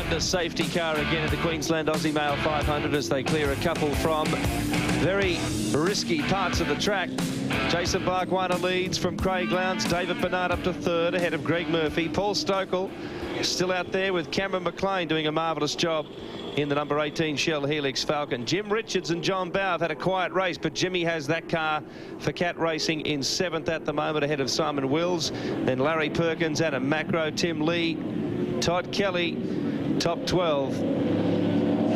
Honda safety car again in the Queensland Aussie Male 500 as they clear a couple from very risky parts of the track. Jason Bargwanna leads from Craig Lowndes. David Bernard up to third ahead of Greg Murphy. Paul Stokel still out there with Cameron McLean doing a marvellous job in the number 18 Shell Helix Falcon. Jim Richards and John Bowe have had a quiet race, but Jimmy has that car for Cat Racing in 7th at the moment ahead of Simon Wills. Then Larry Perkins, Adam Macro, Tim Lee, Todd Kelly, top 12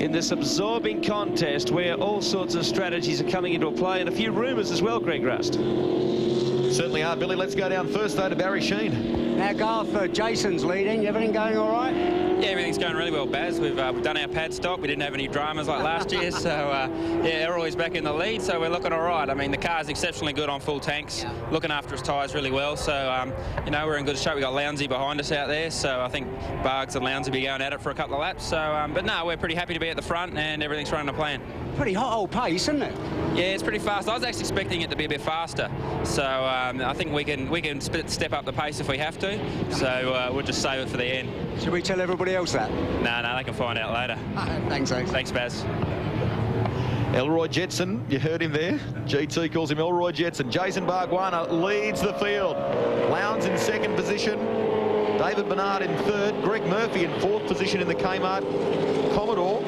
in this absorbing contest where all sorts of strategies are coming into play and a few rumours as well, Greg Rust. Certainly are, Billy. Let's go down first, though, to Barry Sheen. Now, Garth, Jason's leading. Everything going all right? Yeah, everything's going really well, Baz. We've done our pad stop. We didn't have any dramas like last year, so yeah, Errol's back in the lead, so we're looking all right. I mean, the car's exceptionally good on full tanks, looking after his tyres really well, so you know, we're in good shape. We got Lowndesy behind us out there, so I think Bargs and Lowndesy will be going at it for a couple of laps. So, but no, we're pretty happy to be at the front, and everything's running to plan. Pretty hot old pace, isn't it? Yeah, it's pretty fast. I was actually expecting it to be a bit faster, so I think we can step up the pace if we have to. So we'll just save it for the end. Should we tell everybody else that? No, they can find out later. Thanks, Thanks, Baz. Elroy Jetson, you heard him there. GT calls him Elroy Jetson. Jason Bargwanna leads the field. Lowndes in 2nd position. David Bernard in 3rd. Greg Murphy in 4th position in the Kmart Commodore.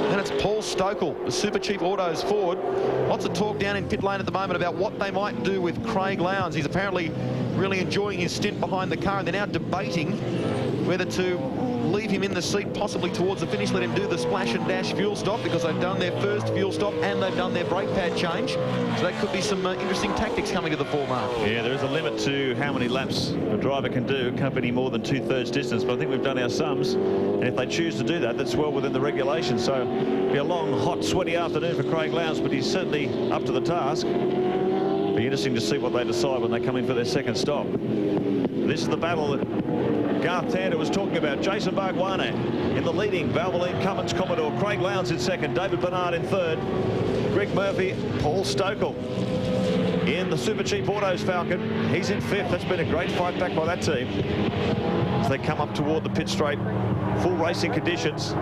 Then it's Paul Stokel, the Super Cheap Autos Ford. Lots of talk down in pit lane at the moment about what they might do with Craig Lowndes. He's apparently really enjoying his stint behind the car, and they're now debating whether to leave him in the seat possibly towards the finish, let him do the splash and dash fuel stop, because they've done their first fuel stop and they've done their brake pad change. So that could be some interesting tactics coming to the fore, Mark. Yeah, there is a limit to how many laps a driver can do. It can't be any more than 2/3 distance, but I think we've done our sums, and if they choose to do that, that's well within the regulations. So it'll be a long, hot, sweaty afternoon for Craig Lowndes, but he's certainly up to the task. Be interesting to see what they decide when they come in for their 2nd stop. This is the battle that Garth Tander was talking about. Jason Bargwanna in the leading Valvoline Cummins Commodore. Craig Lowndes in 2nd. David Bernard in 3rd. Greg Murphy, Paul Stokel in the Super Cheap Autos Falcon. He's in 5th. That's been a great fight back by that team as they come up toward the pit straight. Full racing conditions.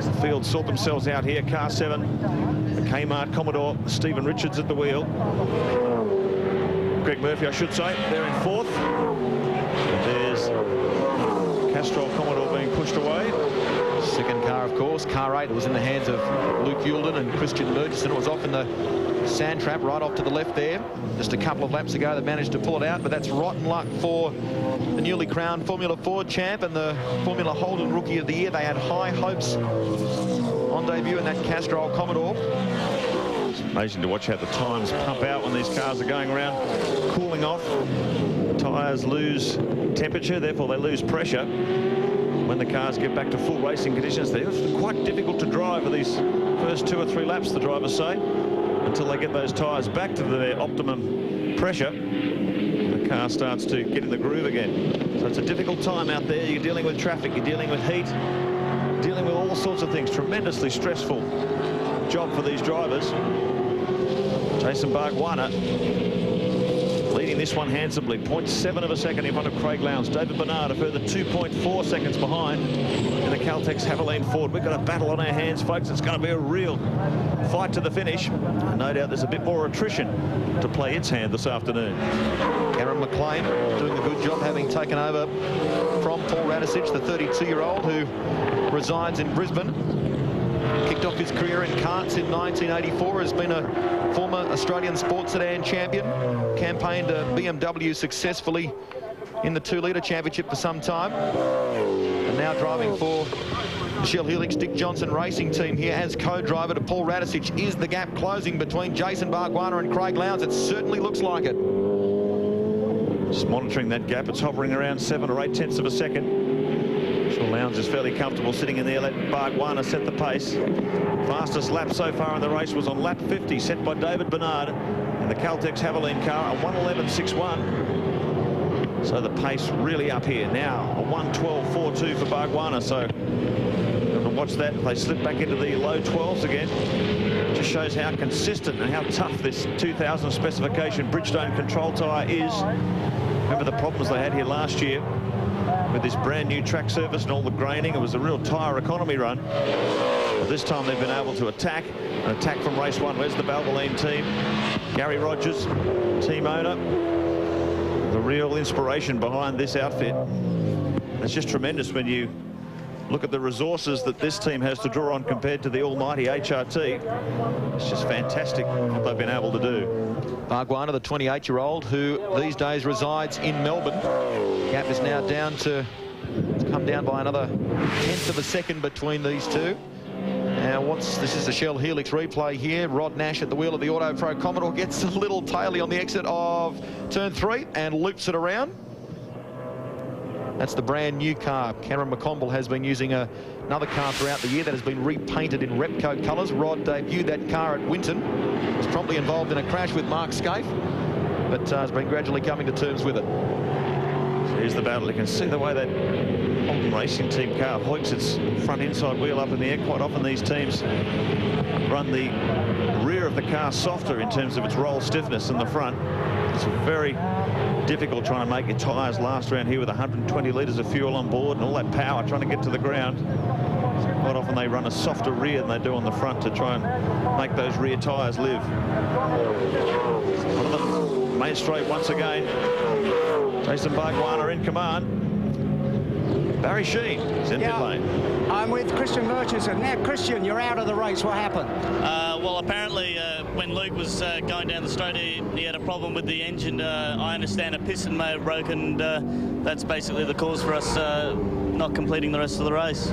The field sort themselves out here. Car 7, the Kmart Commodore, Stephen Richards at the wheel. Greg Murphy, I should say, they're in 4th. There's Castrol Commodore being pushed away. 2nd car, of course, car 8, was in the hands of Luke Youlden and Christian Murchison. It was off in the sand trap right off to the left there. Just a couple of laps ago they managed to pull it out, but that's rotten luck for the newly crowned Formula Ford champ and the Formula Holden Rookie of the Year. They had high hopes on debut in that Castrol Commodore. It's amazing to watch how the times pump out when these cars are going around, cooling off. Tyres lose temperature, therefore they lose pressure. When the cars get back to full racing conditions, they're quite difficult to drive for these first 2 or 3 laps, the drivers say, until they get those tyres back to their optimum pressure. The car starts to get in the groove again. So it's a difficult time out there. You're dealing with traffic, you're dealing with heat, dealing with all sorts of things. Tremendously stressful job for these drivers. Jason Bargwanna leading this one handsomely, 0.7 of a second in front of Craig Lowndes. David Bernard a further 2.4 seconds behind in the Caltex Havoline Ford. We've got a battle on our hands, folks. It's going to be a real fight to the finish. And no doubt there's a bit more attrition to play its hand this afternoon. Cameron McLean doing a good job, having taken over from Paul Radisich, the 32-year-old who resides in Brisbane. Kicked off his career in karts in 1984, has been a former Australian sports sedan champion, campaigned BMW successfully in the 2-litre championship for some time, and now driving for the Shell Helix Dick Johnson Racing Team here as co-driver to Paul Radisich. Is the gap closing between Jason Bargwanna and Craig Lowndes? It certainly looks like it. Just monitoring that gap. It's hovering around 7 or 8 tenths of a second. Sure, Lowndes is fairly comfortable sitting in there. Let Bargwanna set the pace. Fastest lap so far in the race was on lap 50, set by David Bernard in the Caltex Havoline car, a 1:11.61. So the pace really up here. Now a 1:12.42 for Bargwanna. So we're going to watch that. If they slip back into the low 12s again, it just shows how consistent and how tough this 2000 specification Bridgestone control tyre is. Remember the problems they had here last year with this brand new track surface and all the graining. It was a real tyre economy run. But this time they've been able to attack. An attack from race 1. Where's the Valvoline team? Gary Rogers, team owner. The real inspiration behind this outfit. It's just tremendous when you look at the resources that this team has to draw on compared to the almighty HRT. It's just fantastic what they've been able to do. Bargwanna, the 28-year-old, who these days resides in Melbourne. Gap is now down to, it's come down by another 1/10 of a second between these two. Now, this is the Shell Helix replay here. Rod Nash at the wheel of the Auto Pro Commodore gets a little taily on the exit of turn 3 and loops it around. That's the brand new car. Cameron McConville has been using another car throughout the year that has been repainted in Repco colours. Rod debuted that car at Winton. Was promptly involved in a crash with Mark Scaife, but has been gradually coming to terms with it. So here's the battle. You can see the way that Holden Racing Team car hoiks its front inside wheel up in the air. Quite often these teams run the rear of the car softer in terms of its roll stiffness than the front. It's very difficult trying to make your tyres last around here with 120 litres of fuel on board and all that power trying to get to the ground. So quite often they run a softer rear than they do on the front to try and make those rear tyres live. One of them, main straight once again. Jason Bargwanna in command. Barry Sheen is in pit lane. I'm with Christian Murchison. Now, Christian, you're out of the race. What happened? Well, apparently when Luke was going down the straight, he had a problem with the engine. I understand a piston may have broken, and that's basically the cause for us not completing the rest of the race.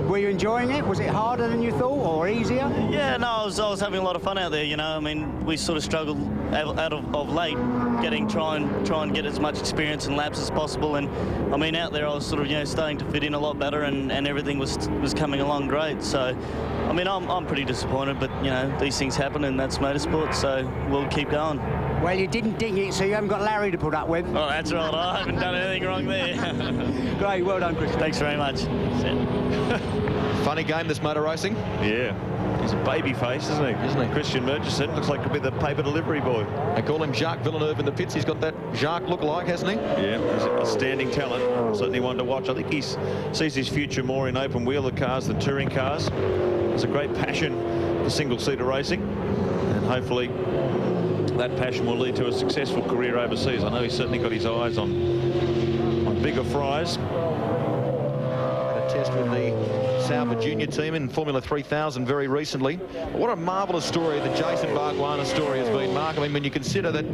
Were you enjoying it? Was it harder than you thought or easier? Yeah, no, I was having a lot of fun out there, you know. I mean, we sort of struggled out of late try and get as much experience and laps as possible, and I mean out there I was sort of, you know, starting to fit in a lot better, and everything was coming along great. So I mean, I'm pretty disappointed, but you know, these things happen and that's motorsport, so we'll keep going. Well, you didn't ding it, so you haven't got Larry to put up with. Oh, that's right, I haven't done anything wrong there. Great, well done, Christian. Thanks very much. Funny game, this motor racing. Yeah. He's a baby face, isn't he? Christian Murchison looks like could be the paper delivery boy. They call him Jacques Villeneuve in the pits. He's got that Jacques look-alike, hasn't he? Yeah, he's a standing talent. Certainly one to watch. I think he sees his future more in open-wheeler cars than touring cars. There's a great passion for single-seater racing, and hopefully that passion will lead to a successful career overseas. I know he's certainly got his eyes on bigger fries. Had a test with the Sauber Junior team in Formula 3000 very recently. What a marvellous story the Jason Bargwanna story has been, Mark. I mean, when you consider that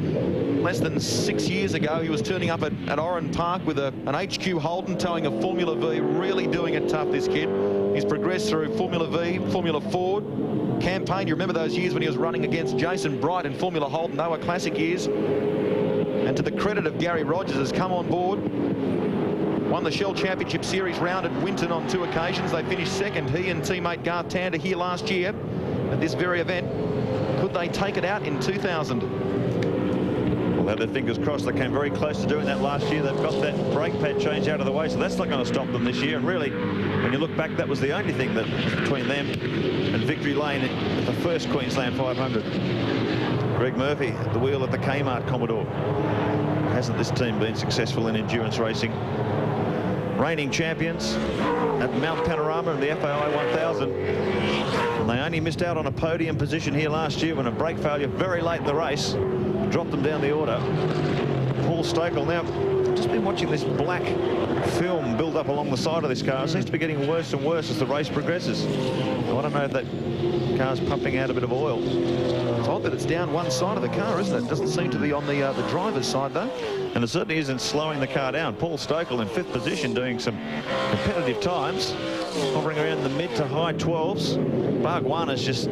less than 6 years ago he was turning up at Oran Park with an HQ Holden towing a Formula V, really doing it tough, this kid. He's progressed through Formula V, Formula Ford, Campaign. You remember those years when he was running against Jason Bright in Formula Holden? They were classic years. And to the credit of Gary Rogers, has come on board, won the Shell Championship Series round at Winton on 2 occasions. They finished second, he and teammate Garth Tander here last year at this very event. Could they take it out in 2000? Well, have their fingers crossed. They came very close to doing that last year. They've got that brake pad change out of the way, so that's not going to stop them this year. And really, when you look back, that was the only thing that was between them and victory lane at the first Queensland 500. Greg Murphy at the wheel of the Kmart Commodore. Hasn't this team been successful in endurance racing? Reigning champions at Mount Panorama and the FAI 1000. And they only missed out on a podium position here last year when a brake failure very late in the race dropped them down the order. Paul Stokel. Now, I've just been watching this black film build up along the side of this car. It seems to be getting worse and worse as the race progresses. I don't know if that car's pumping out a bit of oil. It's odd that it's down one side of the car, isn't it? It doesn't seem to be on the driver's side, though. And it certainly isn't slowing the car down. Paul Stokel in 5th position doing some competitive times, hovering around the mid to high 12s. Bargwanna's just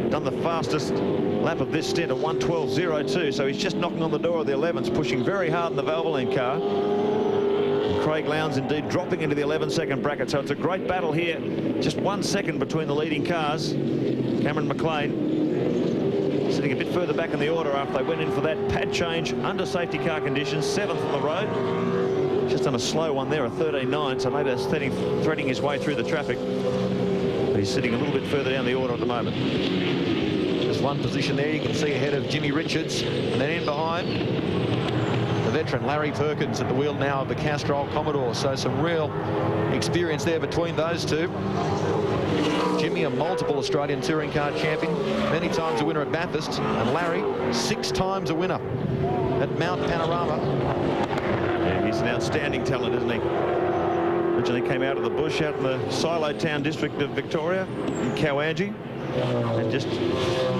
done the fastest lap of this stint at 1:12.02, so he's just knocking on the door of the 11s, pushing very hard in the Valvoline car. And Craig Lowndes indeed dropping into the 11-second bracket, so it's a great battle here. Just 1 second between the leading cars. Cameron McLean sitting a bit further back in the order after they went in for that pad change under safety car conditions, 7th on the road. Just on a slow one there, a 13.9, so maybe that's threading his way through the traffic. But he's sitting a little bit further down the order at the moment. Just one position there you can see ahead of Jimmy Richards, and then in behind the veteran Larry Perkins at the wheel now of the Castrol Commodore. So some real experience there between those two. Jimmy, a multiple Australian touring car champion, many times a winner at Bathurst, and Larry, 6 times a winner at Mount Panorama. Yeah, he's an outstanding talent, isn't he? Originally came out of the bush out in the Silo Town district of Victoria, in Cowangi, and just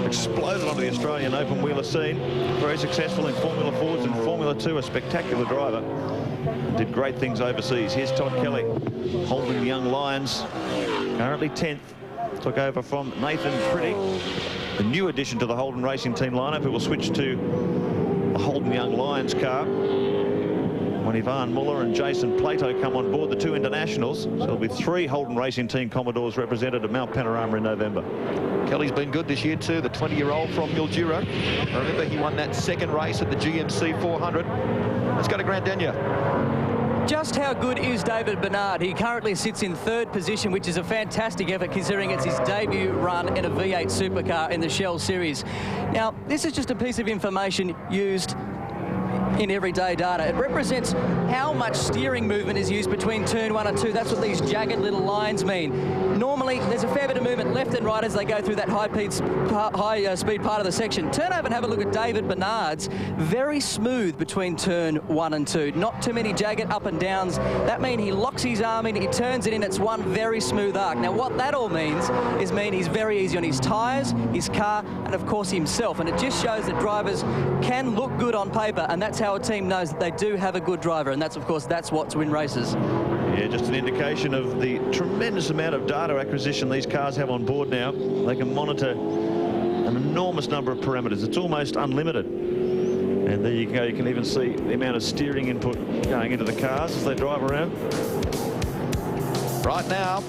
exploded onto the Australian open wheeler scene. Very successful in Formula Fords and Formula 2, a spectacular driver. Did great things overseas. Here's Todd Kelly, Holden Young Lions, currently 10th. Took over from Nathan Pretty, the new addition to the Holden Racing team lineup, who will switch to a Holden Young Lions car when Ivan Muller and Jason Plato come on board, the 2 internationals. So there'll be 3 Holden Racing team Commodores represented at Mount Panorama in November. Kelly's been good this year too, the 20-year-old from Mildura. Remember, he won that 2nd race at the GMC 400. Let's go to Grant Denyer. Just how good is David Bernard? He currently sits in 3rd position, which is a fantastic effort considering it's his debut run in a V8 Supercar in the Shell Series. Now, this is just a piece of information used in everyday data. It represents how much steering movement is used between turn 1 and 2. That's what these jagged little lines mean. Normally, there's a fair bit of movement left and right as they go through that high-speed part of the section. Turn over and have a look at David Bernard's. Very smooth between turn 1 and 2. Not too many jagged up and downs. That means he locks his arm in, he turns it in. It's one very smooth arc. Now, what that all means is he's very easy on his tyres, his car, and of course himself. And it just shows that drivers can look good on paper, and that's how a team knows that they do have a good driver. And that's, of course, that's what to win races. Yeah, just an indication of the tremendous amount of data acquisition these cars have on board now. They can monitor an enormous number of parameters. It's almost unlimited. And there you go. You can even see the amount of steering input going into the cars as they drive around. Right now,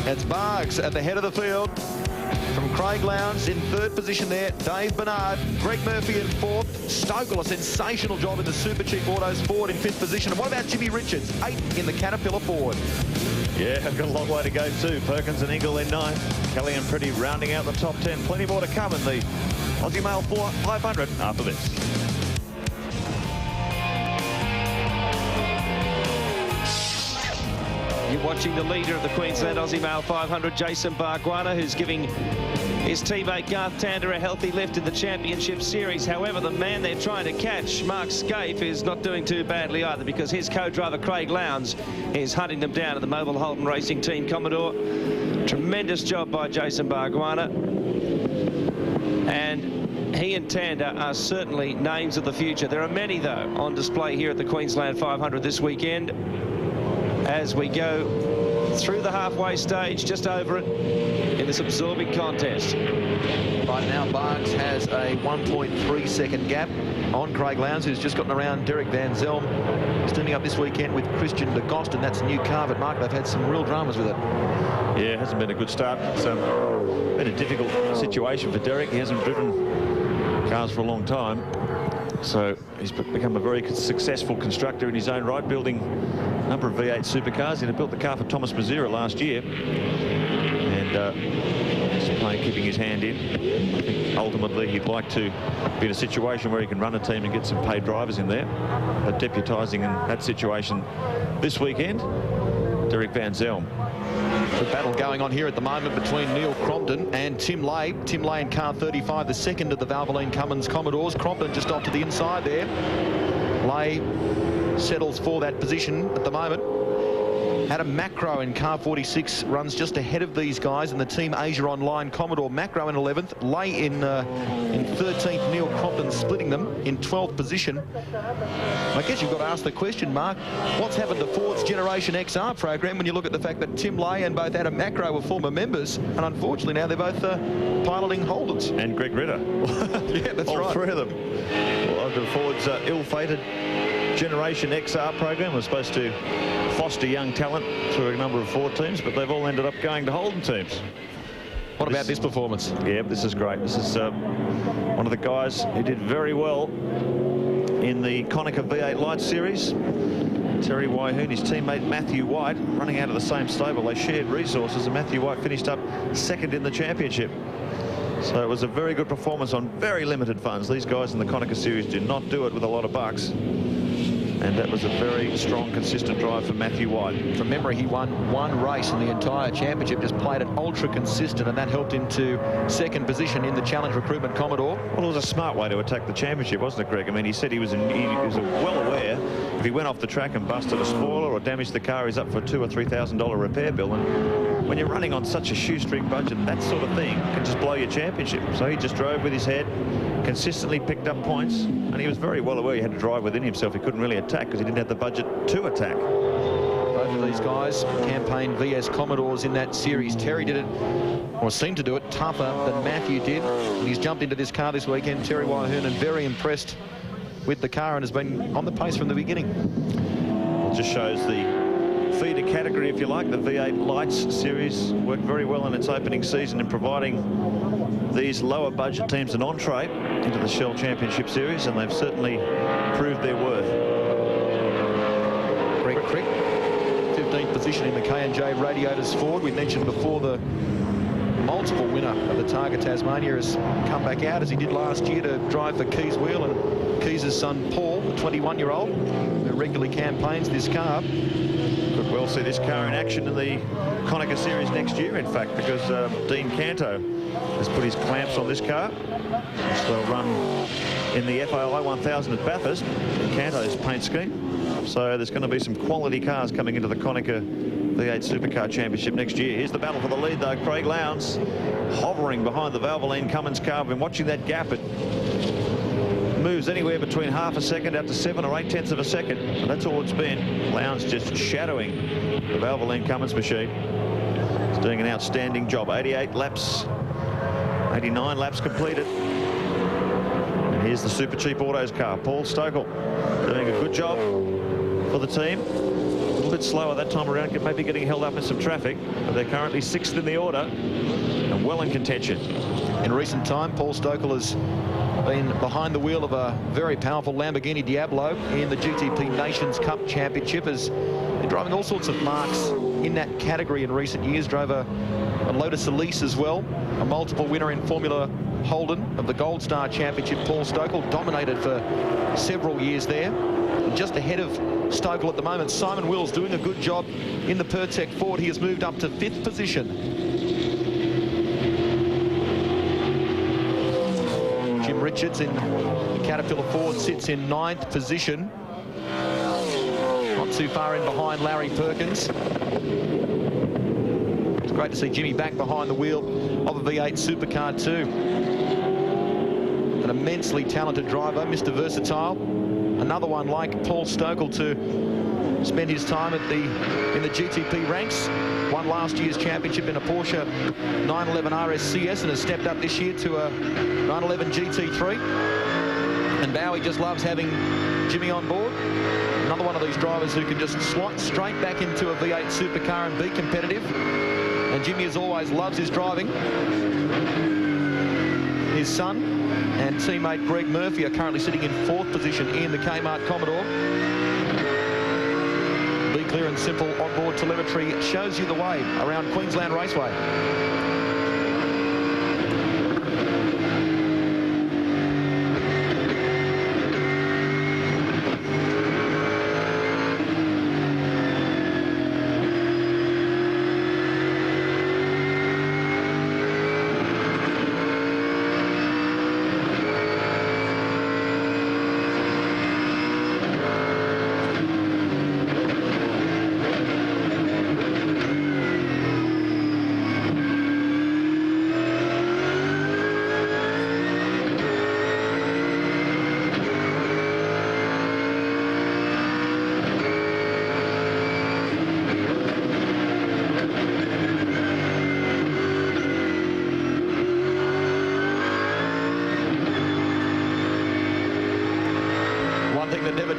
it's Bargs at the head of the field. From Craig Lowndes in 3rd position there, Dave Bernard, Greg Murphy in 4th, Stokell, a sensational job in the Super Cheap Autos Ford in 5th position. And what about Jimmy Richards, 8th in the Caterpillar Ford? Yeah, I've got a long way to go too. Perkins and Ingle in 9th. Kelly and Pretty rounding out the top 10. Plenty more to come in the Aussie Mail 500 after this. You're watching the leader of the Queensland Aussie Mail 500, Jason Bargwanna, who's giving his teammate Garth Tander a healthy lift in the Championship Series. However, the man they're trying to catch, Mark Scaife, is not doing too badly either, because his co-driver Craig Lowndes is hunting them down at the Mobile Holden Racing Team Commodore. Tremendous job by Jason Bargwanna. And he and Tander are certainly names of the future. There are many, though, on display here at the Queensland 500 this weekend, as we go through the halfway stage, just over it, in this absorbing contest. Right now, Bargs has a 1.3-second gap on Craig Lowndes, who's just gotten around Derek Van Zelm. He's turning up this weekend with Christian de Gost, and that's a new car, but Mark, they've had some real dramas with it. Yeah, it hasn't been a good start. It's been a difficult situation for Derek. He hasn't driven cars for a long time. So he's become a very successful constructor in his own right, building a number of V8 supercars. He built the car for Thomas Mazira last year, and just keeping his hand in. I think ultimately he'd like to be in a situation where he can run a team and get some paid drivers in there. But deputising in that situation this weekend, Derek Van Zelm. The battle going on here at the moment between Neil Crompton and Tim Lay. Tim Lay in car 35, the second of the Valvoline Cummins Commodores. Crompton just off to the inside there. Lay settles for that position at the moment. Adam Macro in car 46 runs just ahead of these guys in the Team Asia Online Commodore. Macro in 11th, Lay in 13th, Neil Crompton splitting them in 12th position. I guess you've got to ask the question, Mark, what's happened to Ford's Generation XR program when you look at the fact that Tim Lay and both Adam Macro were former members, and unfortunately now they're both piloting Holdens. And Greg Ritter. Yeah, that's right. All three of them. Well, the Ford's ill-fated Generation XR program was supposed to foster young talent through a number of Ford teams, but they've all ended up going to Holden teams. What about this performance? Yeah, this is great. This is one of the guys who did very well in the Konica V8 Light Series. Terry Wyhoon, his teammate Matthew White, running out of the same stable. They shared resources, and Matthew White finished up second in the championship. So it was a very good performance on very limited funds. These guys in the Konica series did not do it with a lot of bucks. And that was a very strong, consistent drive for Matthew White. From memory, he won one race in the entire championship, just played it ultra consistent, and that helped him to second position in the Challenge Recruitment Commodore. Well, it was a smart way to attack the championship, wasn't it, Greg? I mean, he said he was well aware if he went off the track and busted a spoiler or damaged the car, he's up for a $2,000 or $3,000 repair bill. And when you're running on such a shoestring budget, that sort of thing can just blow your championship. So he just drove with his head, consistently picked up points, and he was very well aware he had to drive within himself. He couldn't really attack because he didn't have the budget to attack. Both of these guys campaign VS Commodores in that series. Terry did it, or seemed to do it, tougher than Matthew did. And he's jumped into this car this weekend. Terry Wyhernan very impressed with the car and has been on the pace from the beginning. It just shows the feeder category, if you like. The V8 Lights series worked very well in its opening season in providing these lower budget teams an entree into the Shell Championship Series, and they've certainly proved their worth. Greg Crick, 15th position in the K&J Radiators Ford. We mentioned before the multiple winner of the Targa Tasmania has come back out as he did last year to drive for Keys Wheel, and Keys' son Paul, the 21-year-old, who regularly campaigns this car. Could well see this car in action in the Konica Series next year, in fact, because Dean Canto has put his clamps on this car. They'll run in the FAI 1000 at Bathurst in Canto's paint scheme. So there's going to be some quality cars coming into the Konica V8 Supercar Championship next year. Here's the battle for the lead, though. Craig Lowndes hovering behind the Valvoline Cummins car. I've been watching that gap. It moves anywhere between half a second out to 7 or 8 tenths of a second. And that's all it's been. Lowndes just shadowing the Valvoline Cummins machine. He's doing an outstanding job. 88 laps, 89 laps completed. And here's the Super Cheap Autos car. Paul Stokel doing a good job for the team. A little bit slower that time around, maybe getting held up in some traffic, but they're currently 6th in the order and well in contention. In recent time, Paul Stokel has been behind the wheel of a very powerful Lamborghini Diablo in the GTP Nations Cup Championship. Has been driving all sorts of marks in that category in recent years. Drove a Lotus Elise as well, a multiple winner in Formula Holden of the Gold Star Championship. Paul Stokel dominated for several years there. And just ahead of Stokel at the moment, Simon Wills doing a good job in the Pertec Ford. He has moved up to 5th position. Jim Richards in the Caterpillar Ford sits in 9th position. Not too far in behind Larry Perkins. It's great to see Jimmy back behind the wheel of a V8 Supercar too. An immensely talented driver, Mr. Versatile. Another one like Paul Stokel to spend his time in the GTP ranks. Won last year's championship in a Porsche 911 RSCS and has stepped up this year to a 911 GT3. And Bowie just loves having Jimmy on board. Another one of these drivers who can just slot straight back into a V8 Supercar and be competitive. And Jimmy, as always, loves his driving. His son and teammate Greg Murphy are currently sitting in 4th position in the Kmart Commodore. Be Clear and Simple onboard telemetry shows you the way around Queensland Raceway.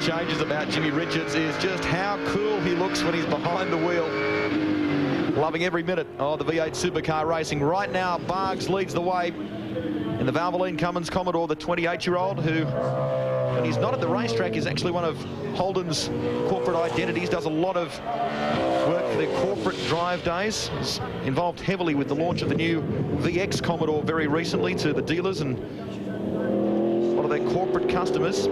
Changes about Jimmy Richards is just how cool he looks when he's behind the wheel. Loving every minute of the V8 Supercar racing. Right now, Bargs leads the way in the Valvoline Cummins Commodore, the 28-year-old who, when he's not at the racetrack, is actually one of Holden's corporate identities, does a lot of work for their corporate drive days. He's involved heavily with the launch of the new VX Commodore very recently to the dealers and a lot of their corporate customers.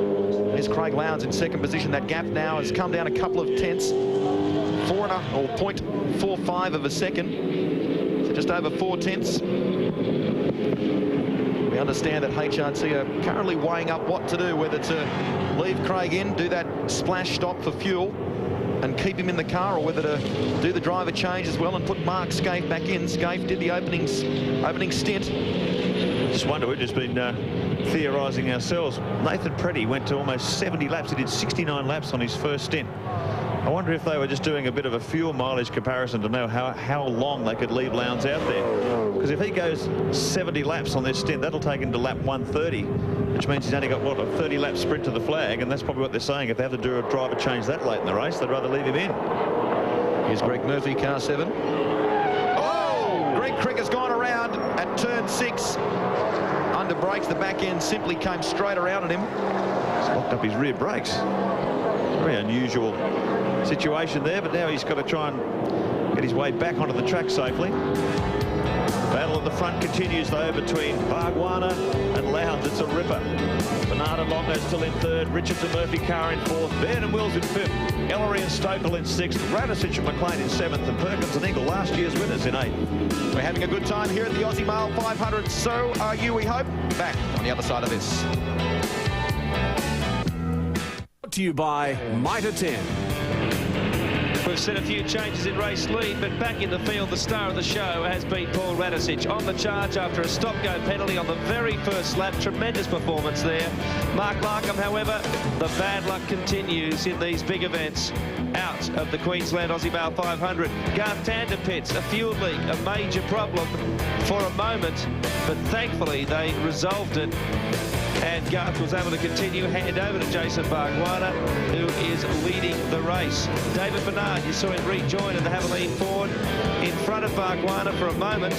There's Craig Lowndes in second position. That gap now has come down a couple of tenths. 0.45 of a second. So just over 4 tenths. We understand that HRT are currently weighing up what to do, whether to leave Craig in, do that splash stop for fuel and keep him in the car, or whether to do the driver change as well and put Mark Scaife back in. Scaife did the opening stint. Just wonder, we've just been theorising ourselves. Nathan Preddy went to almost 70 laps. He did 69 laps on his first stint. I wonder if they were just doing a bit of a fuel mileage comparison to know how long they could leave Lowndes out there. Because if he goes 70 laps on this stint, that'll take him to lap 130, which means he's only got, what, a 30-lap sprint to the flag, and that's probably what they're saying. If they have to do a driver change that late in the race, they'd rather leave him in. Here's Greg Murphy, car 7. Oh! Greg Crick has gone around at turn 6. Under brakes, the back end simply came straight around at him. He's locked up his rear brakes. Very unusual situation there, but now he's got to try and get his way back onto the track safely. The battle at the front continues though between Bargwanna and Lowndes. It's a ripper. Bernard and Longo still in third, Richards and Murphy Carr in fourth, Baird and Wills in fifth, Ellery and Stokel in sixth, Radisich and McLean in seventh, and Perkins and Ingle, last year's winners, in eighth. We're having a good time here at the Aussie Mail 500. So are you, we hope. Back on the other side of this. Brought to you by Mitre 10. We've seen a few changes in race lead, but back in the field, the star of the show has been Paul Radisich on the charge after a stop-go penalty on the very first lap. Tremendous performance there. Mark Larkham, however, the bad luck continues in these big events. Out of the Queensland Aussie Mail 500. Garth Tander pits, a fuel leak, a major problem for a moment, but thankfully they resolved it. And Garth was able to continue, hand over to Jason Bargwanna, who is leading the race. David Bernard, you saw him rejoin at the Haviland Ford in front of Bargwanna for a moment,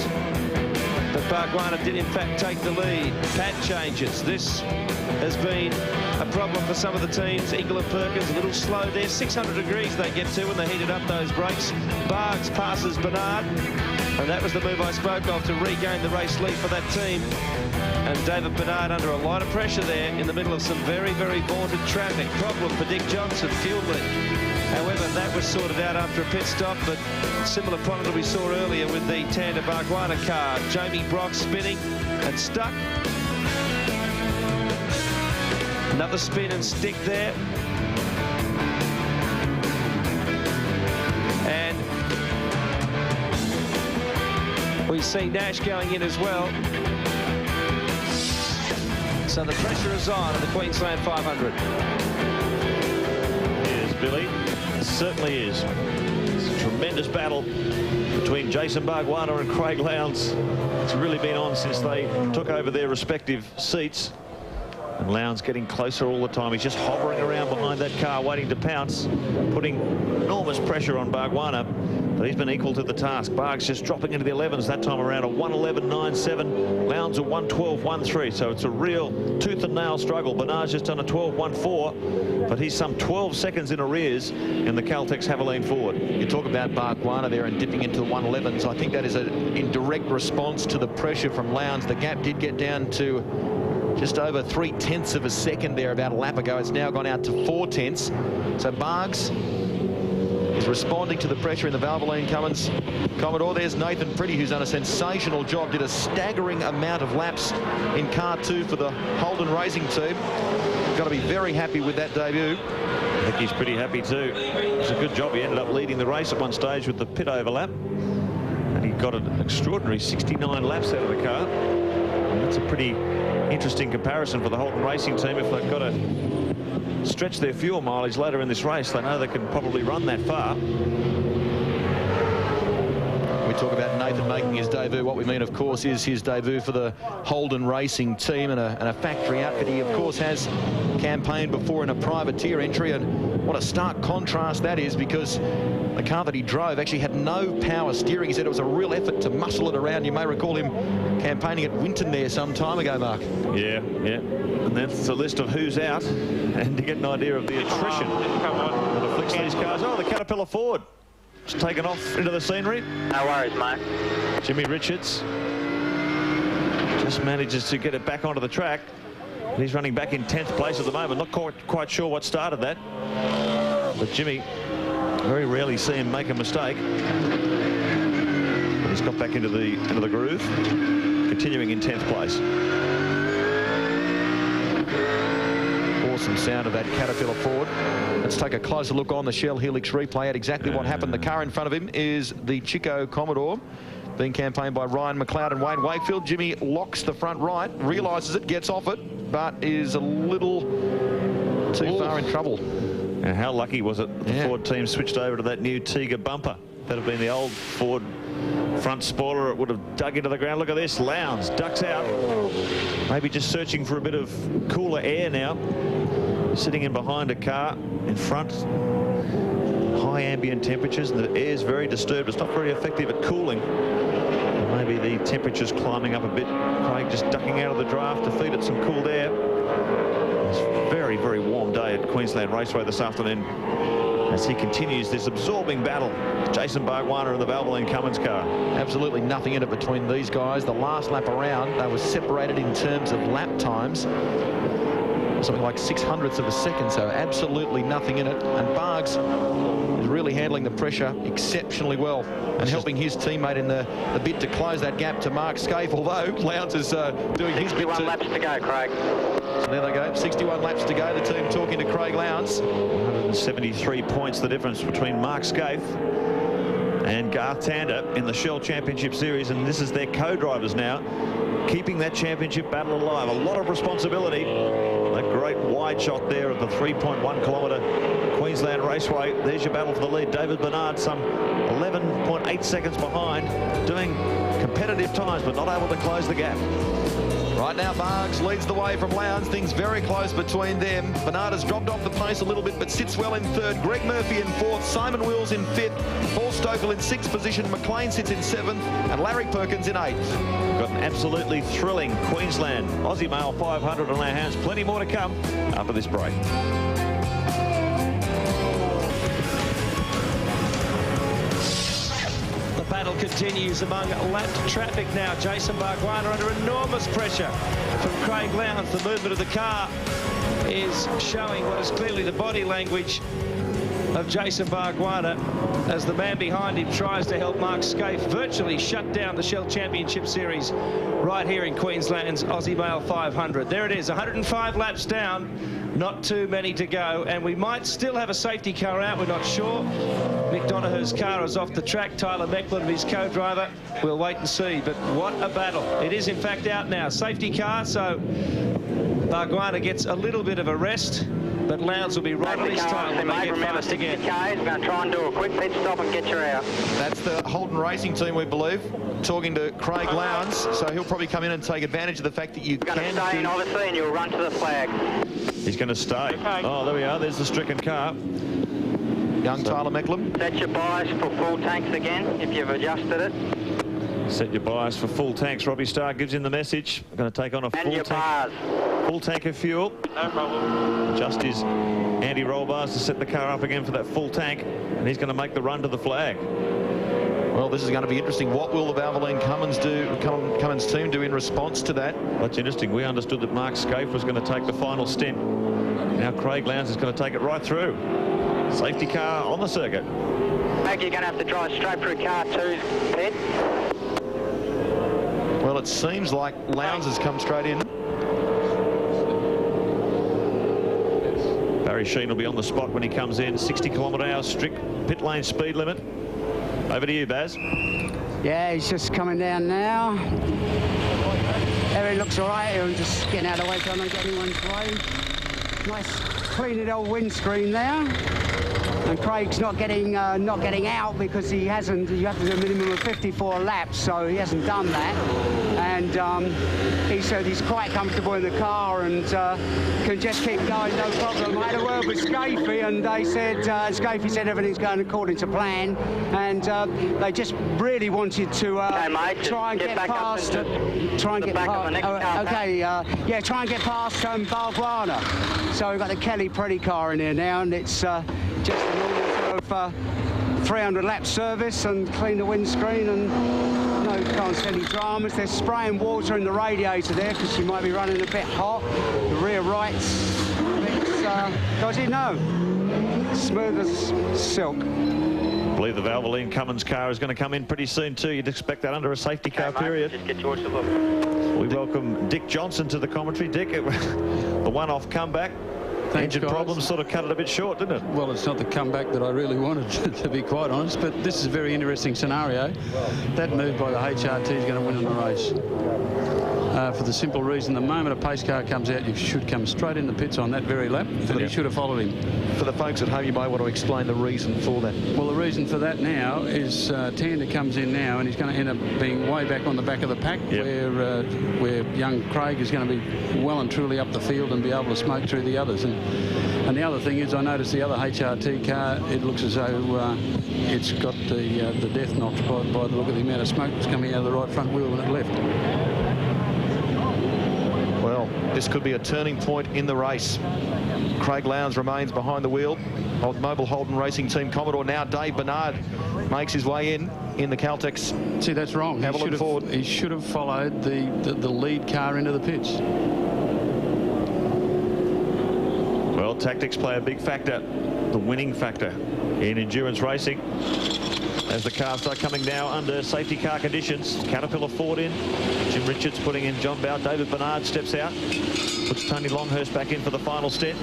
but Bargwanna did in fact take the lead. Pad changes. This has been a problem for some of the teams. Ingle and Perkins a little slow there. 600 degrees they get to when they heated up those brakes. Bargs passes Bernard, and that was the move I spoke of to regain the race lead for that team. And David Bernard under a lot of pressure there in the middle of some very, very vaunted traffic. Problem for Dick Johnson, fuel leak. However, that was sorted out after a pit stop, but similar problem that we saw earlier with the Tander Bargwanna car. Jamie Brock spinning and stuck. Another spin and stick there. And we see Nash going in as well. So the pressure is on the Queensland 500. Yes, Billy. It certainly is. It's a tremendous battle between Jason Bargwanna and Craig Lowndes. It's really been on since they took over their respective seats. And Lowndes getting closer all the time. He's just hovering around behind that car, waiting to pounce, putting enormous pressure on Bargwanna. But he's been equal to the task. Barg's just dropping into the 11s that time around, a 1:11.97. Lowndes a 1:12.13. So it's a real tooth and nail struggle. Bernard's just done a 12.14, but he's some 12 seconds in arrears in the Caltex Haviland Ford. You talk about Bargwanna there and dipping into the 1:11s. I think that is in direct response to the pressure from Lowndes. The gap did get down to just over 3/10 of a second there about a lap ago. It's now gone out to 4/10. So Bargs is responding to the pressure in the Valvoline Cummins Commodore. There's Nathan Preddy, who's done a sensational job, did a staggering amount of laps in car 2 for the Holden Racing team. Got to be very happy with that debut. I think he's pretty happy too. It's a good job. He ended up leading the race at one stage with the pit overlap, and he got an extraordinary 69 laps out of the car. And that's a pretty interesting comparison for the Holden Racing team. If they've got to stretch their fuel mileage later in this race, they know they can probably run that far. We talk about Nathan making his debut. What we mean, of course, is his debut for the Holden Racing team and a factory outfit. He, of course, has campaigned before in a privateer entry, and what a stark contrast that is, because the car that he drove actually had no power steering. He said it was a real effort to muscle it around. You may recall him campaigning at Winton there some time ago, Mark. Yeah. And that's a list of who's out, and to get an idea of the attrition that afflicts these cars. Oh, the Caterpillar Ford. It's taken off into the scenery. No worries, mate. Jimmy Richards just manages to get it back onto the track. He's running back in 10th place at the moment. Not quite sure what started that. But Jimmy, very rarely see him make a mistake. But he's got back into the groove, continuing in 10th place. Awesome sound of that Caterpillar Ford. Let's take a closer look on the Shell Helix replay at exactly what happened. The car in front of him is the Chico Commodore, being campaigned by Ryan McLeod and Wayne Wakefield. Jimmy locks the front right, realises it, gets off it, but is a little too far in trouble. Now, how lucky was it the Ford team switched over to that new Tiga bumper? That had been the old Ford front spoiler. It would have dug into the ground. Look at this. Lowndes ducks out. Maybe just searching for a bit of cooler air now. Sitting in behind a car in front. High ambient temperatures, and the air is very disturbed. It's not very effective at cooling. Maybe the temperature's climbing up a bit. Craig just ducking out of the draft to feed it some cooled air. It's a very, very warm day at Queensland Raceway this afternoon as he continues this absorbing battle. Jason Bargwanna in the Valvoline Cummins car. Absolutely nothing in it between these guys. The last lap around, they were separated in terms of lap times. Something like 0.06 of a second, so absolutely nothing in it. And Bargs is really handling the pressure exceptionally well and helping his teammate in the bid to close that gap to Mark Scaife, although Lowndes is doing his bit. 61 laps to go, Craig. So there they go, 61 laps to go. The team talking to Craig Lowndes. 173 points the difference between Mark Scaife and Garth Tander in the Shell Championship Series, and this is their co-drivers now, keeping that championship battle alive. A lot of responsibility. A great wide shot there of the 3.1 kilometre Queensland Raceway. There's your battle for the lead. David Bernard, some 11.8 seconds behind, doing competitive times, but not able to close the gap. Right now, Bargs leads the way from Lowndes. Things very close between them. Bernard has dropped off the pace a little bit, but sits well in third. Greg Murphy in fourth. Simon Wills in fifth. Paul Stokel in sixth position. McLean sits in seventh. And Larry Perkins in eighth. Got an absolutely thrilling Queensland Aussie Male 500 on our hands. Plenty more to come after this break. Battle continues among lapped traffic now. Jason Bargwanna under enormous pressure from Craig Lowndes. The movement of the car is showing what is clearly the body language of Jason Bargwanna as the man behind him tries to help Mark Scaife virtually shut down the Shell Championship Series right here in Queensland's Aussie Male 500. There it is, 105 laps down, not too many to go, and we might still have a safety car out, we're not sure. Mick Donohue's car is off the track. Tyler Mecklin, his co-driver, we'll wait and see, but what a battle. It is in fact out now. Safety car, so Bargwanna gets a little bit of a rest, but Lowndes will be right on his tail when they get fast again. We're going to try and do a quick pit stop and get you out. That's the Holden Racing team, we believe, talking to Craig Lowndes, so he'll probably come in and take advantage of the fact that you can... You're going to stay in, obviously, and you'll run to the flag. He's going to stay. Okay. Oh, there we are. There's the stricken car. Young Tyler Mecklin. Set your bias for full tanks again, if you've adjusted it. Set your bias for full tanks. Robbie Starr gives him the message. Going to take on a full tank of fuel. No problem. Adjust his anti-roll bars to set the car up again for that full tank, and he's going to make the run to the flag. Well, this is going to be interesting. What will the Valvoline Cummins team do in response to that? That's interesting. We understood that Mark Scaife was going to take the final stint. Now Craig Lowndes is going to take it right through. Safety car on the circuit. Meg, you're going to have to drive straight through car 2's pit. Well, it seems like Lowndes has come straight in. Barry Sheen will be on the spot when he comes in. 60 km/h strict pit lane speed limit. Over to you, Baz. Yeah, he's just coming down now. Everything looks all right. I'm just getting out of the way so I don't get anyone's way. Nice, clean old windscreen there. And Craig's not getting out because he hasn't. You have to do a minimum of 54 laps, so he hasn't done that. And he said he's quite comfortable in the car and can just keep going, no problem. I had a word with Scaife, and they said Scaife said everything's going according to plan, and they just really wanted to try and get past. Try and get past. Yeah, try and get past Bargwanna. So we've got the Kelly Preddy car in here now, and it's just a normal sort of 300 lap service and clean the windscreen, and no, can't see any dramas. They're spraying water in the radiator there because she might be running a bit hot. The rights. Does he know? Smooth as silk. I believe the Valvoline Cummins car is going to come in pretty soon too. You'd expect that under a safety car period. Just get yours to look. We welcome Dick Johnson to the commentary. Dick, the one-off comeback. Thanks, Engine guys. problems sort of cut it a bit short, didn't it? Well, it's not the comeback that I really wanted, to be quite honest, but this is a very interesting scenario. That move by the HRT is going to win in the race. For the simple reason, the moment a pace car comes out, you should come straight in the pits on that very lap, and he should have followed him. For the folks at home, you might want to explain the reason for that. Well, the reason for that now is Tander comes in now, and he's going to end up being way back on the back of the pack, where young Craig is going to be well and truly up the field and be able to smoke through the others. And the other thing is, I noticed the other HRT car, it looks as though it's got the death notch by the look of the amount of smoke that's coming out of the right front wheel when it left. Well, this could be a turning point in the race. Craig Lowndes remains behind the wheel of Mobile Holden Racing Team Commodore. Now Dave Bernard makes his way in the Caltex. See, that's wrong. He should have followed the lead car into the pits. Well, tactics play a big factor, the winning factor in endurance racing. As the cars start coming now under safety car conditions, Caterpillar Ford in, Jim Richards putting in John Bowe, David Bernard steps out, puts Tony Longhurst back in for the final stint.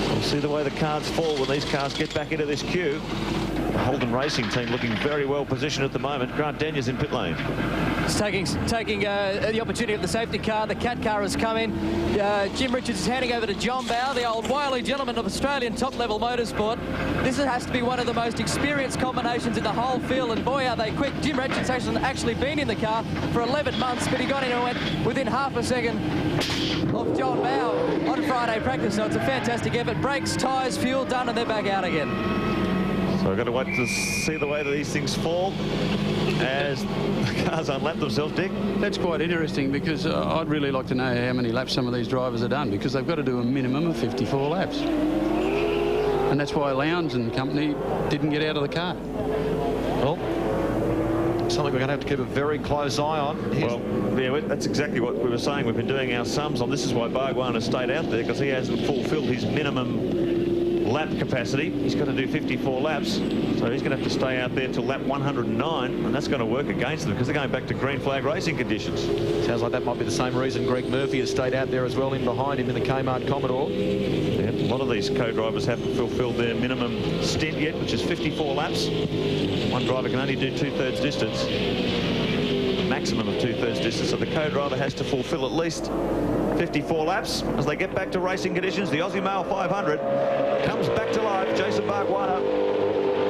We'll see the way the cards fall when these cars get back into this queue. The Holden Racing team looking very well positioned at the moment. Grant Denye's in pit lane. It's taking the opportunity of the safety car. The Cat car has come in. Jim Richards is handing over to John Bowe, the old wily gentleman of Australian top-level motorsport. This has to be one of the most experienced combinations in the whole field, and boy, are they quick. Jim Richards hasn't actually been in the car for 11 months, but he got in and went within half a second of John Bowe on Friday practice, so it's a fantastic effort. Brakes, tyres, fuel done, and they're back out again. So we've got to wait to see the way that these things fall as the cars unlap themselves, Dick. That's quite interesting, because I'd really like to know how many laps some of these drivers have done, because they've got to do a minimum of 54 laps. And that's why Lowndes and company didn't get out of the car. Well, something we're going to have to keep a very close eye on. Well, yeah, that's exactly what we were saying. We've been doing our sums on. This is why Bargwan has stayed out there, because he hasn't fulfilled his minimum lap capacity. He's got to do 54 laps, so he's going to have to stay out there till lap 109, and that's going to work against them because they're going back to green flag racing conditions. Sounds like that might be the same reason Greg Murphy has stayed out there as well, in behind him in the Kmart Commodore. Yeah, a lot of these co-drivers haven't fulfilled their minimum stint yet, which is 54 laps. One driver can only do 2/3 distance, the maximum of 2/3 distance, so the co-driver has to fulfill at least 54 laps. As they get back to racing conditions, the Aussie Male 500 comes back to life. Jason Bargwana,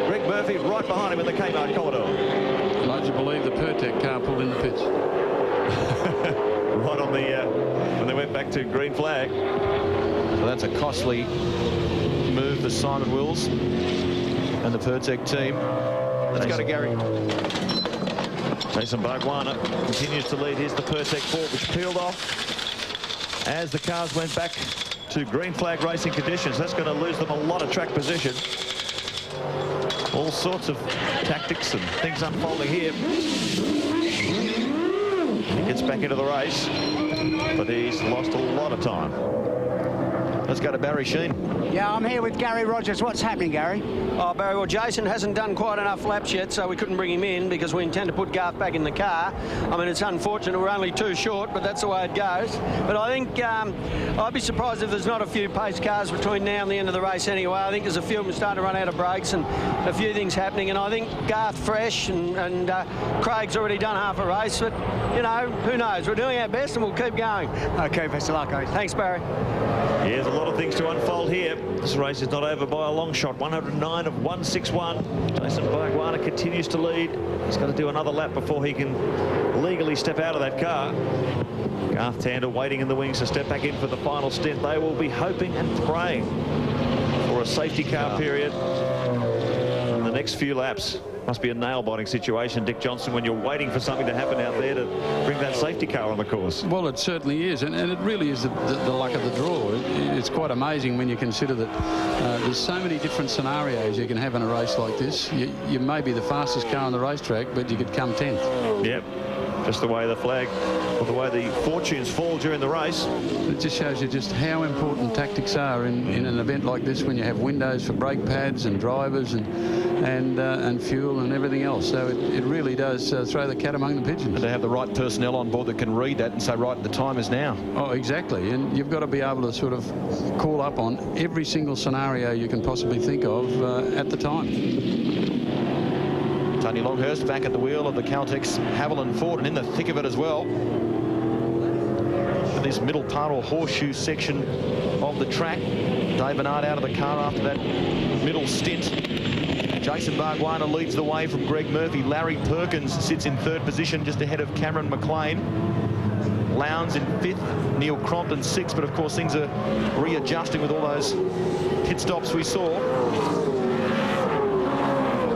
Greg Murphy right behind him in the Kmart Commodore. I'd like to believe the Pertec car pulled in the pits. Right on the, when they went back to green flag. So that's a costly move for Simon Wills and the Pertec team. Let's go to Gary. Jason Bargwana continues to lead. Here's the Pertec Ford, which peeled off as the cars went back to green flag racing conditions. That's going to lose them a lot of track position. All sorts of tactics and things unfolding here. He gets back into the race, but he's lost a lot of time. Let's go to Barry Sheen. Yeah, I'm here with Gary Rogers. What's happening, Gary? Oh, Barry, well, Jason hasn't done quite enough laps yet, so we couldn't bring him in because we intend to put Garth back in the car. I mean, it's unfortunate we're only too short, but that's the way it goes. But I think I'd be surprised if there's not a few pace cars between now and the end of the race anyway. I think there's a few of them starting to run out of brakes and a few things happening, and I think Garth fresh and Craig's already done half a race, but, you know, who knows? We're doing our best and we'll keep going. Okay, best of luck, guys. Thanks, Barry. Yeah, there's a lot of things to unfold here. This race is not over by a long shot. 109 of 161. Jason Bargwana continues to lead. He's got to do another lap before he can legally step out of that car. Garth Tander waiting in the wings to step back in for the final stint. They will be hoping and praying for a safety car period in the next few laps. Must be a nail-biting situation, Dick Johnson, when you're waiting for something to happen out there to bring that safety car on the course. Well, it certainly is, and it really is the luck of the draw. It's quite amazing when you consider that there's so many different scenarios you can have in a race like this. You may be the fastest car on the racetrack, but you could come 10th. Yep. just the way the flag, or the way the fortunes fall during the race. It just shows you just how important tactics are in an event like this, when you have windows for brake pads and drivers and fuel and everything else. So it really does throw the cat among the pigeons. And they have the right personnel on board that can read that and say, right, the time is now. Oh, exactly. And you've got to be able to sort of call up on every single scenario you can possibly think of at the time. Tony Longhurst back at the wheel of the Caltex Haviland Ford, and in the thick of it as well. This middle part or horseshoe section of the track. Dave Bernard out of the car after that middle stint. Jason Bargwanna leads the way from Greg Murphy. Larry Perkins sits in third position just ahead of Cameron McLean. Lowndes in fifth, Neil Crompton sixth, but of course things are readjusting with all those pit stops we saw.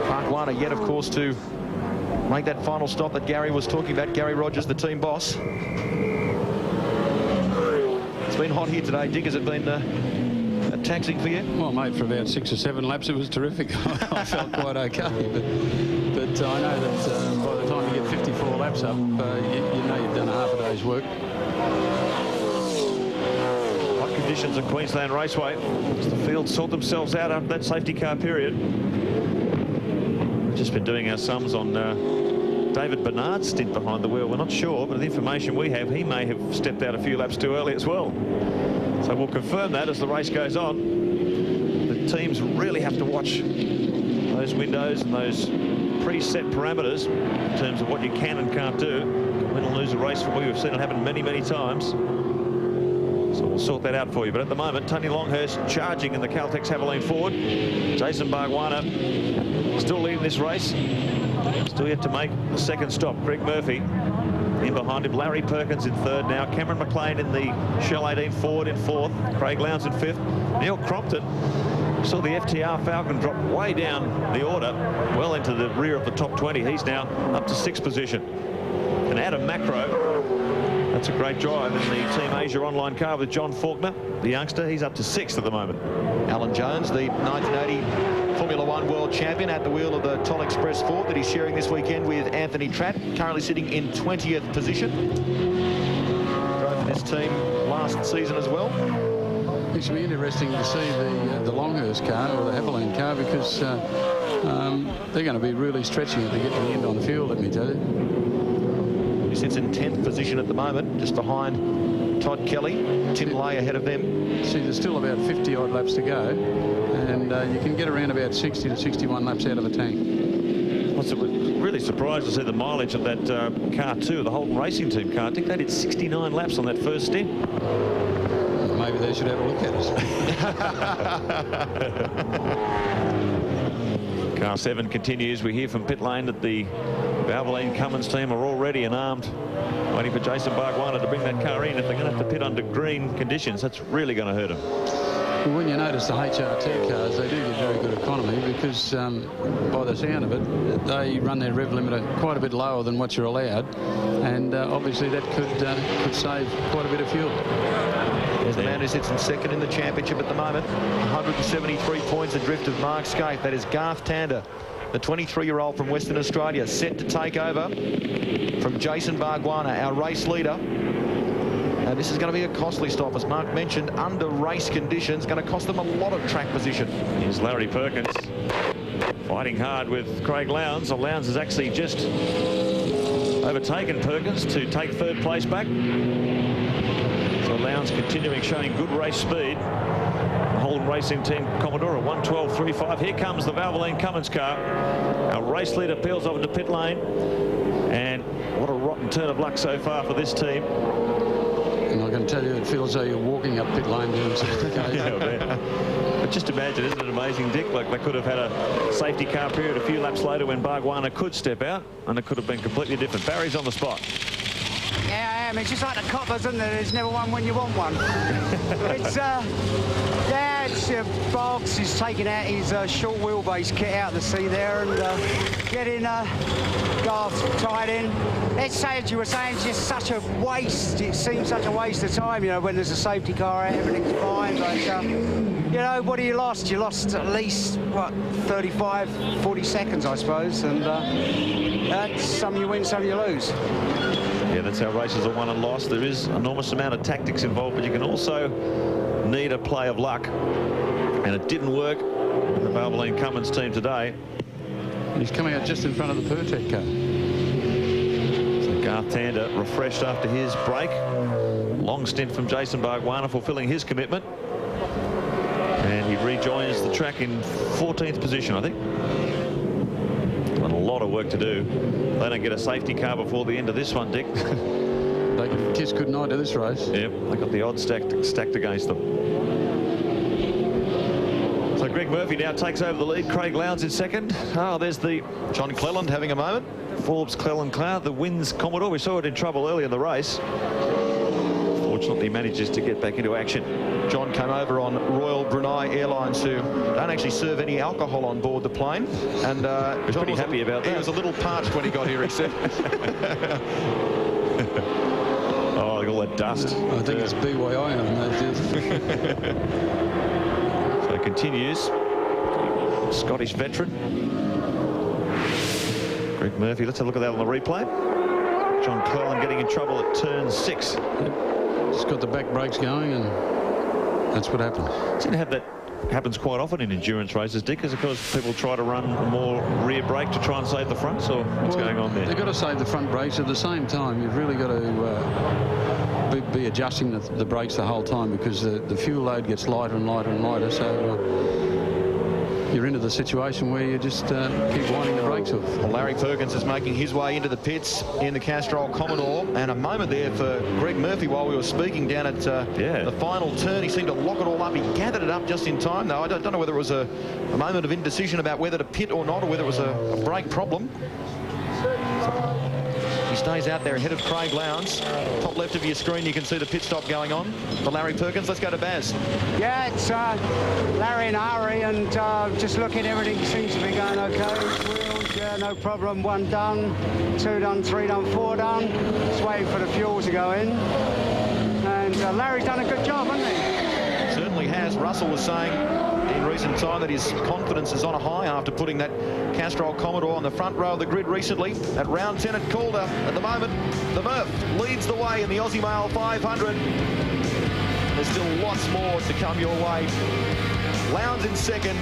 Bargwanna yet, of course, to make that final stop that Gary was talking about. Gary Rogers, the team boss. It's been hot here today. Dick, has it been taxing for you? Well, mate, for about 6 or 7 laps, it was terrific. I felt quite okay, but I know that by the time you get 54 laps up, you know you've done half a day's work. Hot conditions at Queensland Raceway as the field sort themselves out after that safety car period. We've just been doing our sums on David Bernard's stint behind the wheel. We're not sure, but the information we have, he may have stepped out a few laps too early as well. So we'll confirm that as the race goes on. The teams really have to watch those windows and those preset parameters in terms of what you can and can't do. Win or lose a race for you. We've seen it happen many, many times. So we'll sort that out for you. But at the moment, Tony Longhurst charging in the Caltex Haviland Ford. Jason Bargwanna still leading this race. Still yet to make the second stop. Greg Murphy in behind him. Larry Perkins in third now. Cameron McLean in the Shell 18 Ford in fourth. Craig Lowndes in fifth. Neil Crompton saw the FTR Falcon drop way down the order, well into the rear of the top 20. He's now up to sixth position. And Adam Macro, that's a great drive in the Team Asia online car with John Faulkner, the youngster. He's up to sixth at the moment. Alan Jones, the 1980 Formula One world champion, at the wheel of the Toll Express Ford that he's sharing this weekend with Anthony Tratt, currently sitting in 20th position. Drove for this team last season as well. It's going to be interesting to see the Longhurst car or the Haviland car, because they're going to be really stretching it to get to the end on the field, let me tell you. He sits in 10th position at the moment, just behind Todd Kelly. Tim Lay ahead of them. See, there's still about 50 odd laps to go, and you can get around about 60 to 61 laps out of the tank. I was really surprised to see the mileage of that car too, the whole racing team car. I think they did 69 laps on that first stint. Maybe they should have a look at us. Car 7 continues. We hear from pit lane that the Valvoline Cummins team are all ready and armed, waiting for Jason Bargwanna to bring that car in. If they're going to have to pit under green conditions, that's really going to hurt them. Well, when you notice the HRT cars, they do get very good economy, because by the sound of it, they run their rev limiter quite a bit lower than what you're allowed, and obviously that could save quite a bit of fuel. There's the man who sits in second in the championship at the moment. 173 points adrift of Mark Skaife. That is Garth Tander, the 23-year-old from Western Australia, set to take over from Jason Bargwanna, our race leader. And this is going to be a costly stop, as Mark mentioned, under race conditions. Going to cost them a lot of track position. Here's Larry Perkins fighting hard with Craig Lowndes. Lowndes has actually just overtaken Perkins to take third place back. So Lowndes continuing showing good race speed. The Holden Racing Team Commodore, a 1:12.35. Here comes the Valvoline Cummins car. Our race leader peels over to pit lane. And what a rotten turn of luck so far for this team. And I can tell you, it feels as though you're walking up pit lane doing something. But just imagine, isn't it amazing, Dick? Like, they could have had a safety car period a few laps later when Bargwanna could step out, and it could have been completely different. Barry's on the spot. Yeah, I am. It's just like the coppers, isn't it? There's never one when you want one. It's, yeah, it's Boggs is taking out his short wheelbase kit out the sea there and getting Garth tied in. It's, as you were saying, it's just such a waste. It seems such a waste of time, you know, when there's a safety car out, everything's fine. But, you know, what you lost? You lost at least, what, 35, 40 seconds, I suppose. And that's some you win, some you lose. Yeah, that's how races are won and lost. There is an enormous amount of tactics involved, but you can also need a play of luck. And it didn't work with the Valvoline Cummins team today. He's coming out just in front of the Pertec car. So Garth Tander refreshed after his break. Long stint from Jason Bargwanna fulfilling his commitment. And he rejoins the track in 14th position, I think. And a lot of work to do. They don't get a safety car before the end of this one, Dick. They can kiss goodnight to this race. Yep, they got the odds stacked against them. So Greg Murphy now takes over the lead. Craig Lowndes in second. Oh, there's the John Cleland having a moment. Forbes Cleland Cloud, the wins Commodore. We saw it in trouble early in the race. Fortunately, he manages to get back into action. John came over on Royal Brunei Airlines, who don't actually serve any alcohol on board the plane. And was John pretty happy about that. He was a little parched when he got here, he said. Oh, look at all that dust. I think it's BYI on those. So it continues. Scottish veteran. Greg Murphy, let's have a look at that on the replay. John Cleland getting in trouble at turn 6. Just got the back brakes going, and that's what happened. Seem to have that happens quite often in endurance races, Dick, is because people try to run more rear brake to try and save the fronts, or what's going on there? They've got to save the front brakes at the same time. You've really got to be adjusting the brakes the whole time, because the fuel load gets lighter and lighter and lighter, so you're into the situation where you just keep winding the brakes off. Well, Larry Perkins is making his way into the pits in the Castrol Commodore, and a moment there for Greg Murphy while we were speaking down at the final turn. He seemed to lock it all up. He gathered it up just in time, though. I don't know whether it was a moment of indecision about whether to pit or not, or whether it was a brake problem. He stays out there ahead of Craig Lowndes. Top left of your screen, you can see the pit stop going on for Larry Perkins. Let's go to Baz. Yeah, it's Larry and Ari, and just looking, everything seems to be going okay. Wheels, yeah, no problem. 1 done, 2 done, 3 done, 4 done. Just waiting for the fuels to go in. And Larry's done a good job, hasn't he? Certainly has. Russell was saying in recent time that his confidence is on a high after putting that Castrol Commodore on the front row of the grid recently. At round 10 at Calder, at the moment, the Murph leads the way in the Aussie Mail 500. There's still lots more to come your way. Lowndes in second,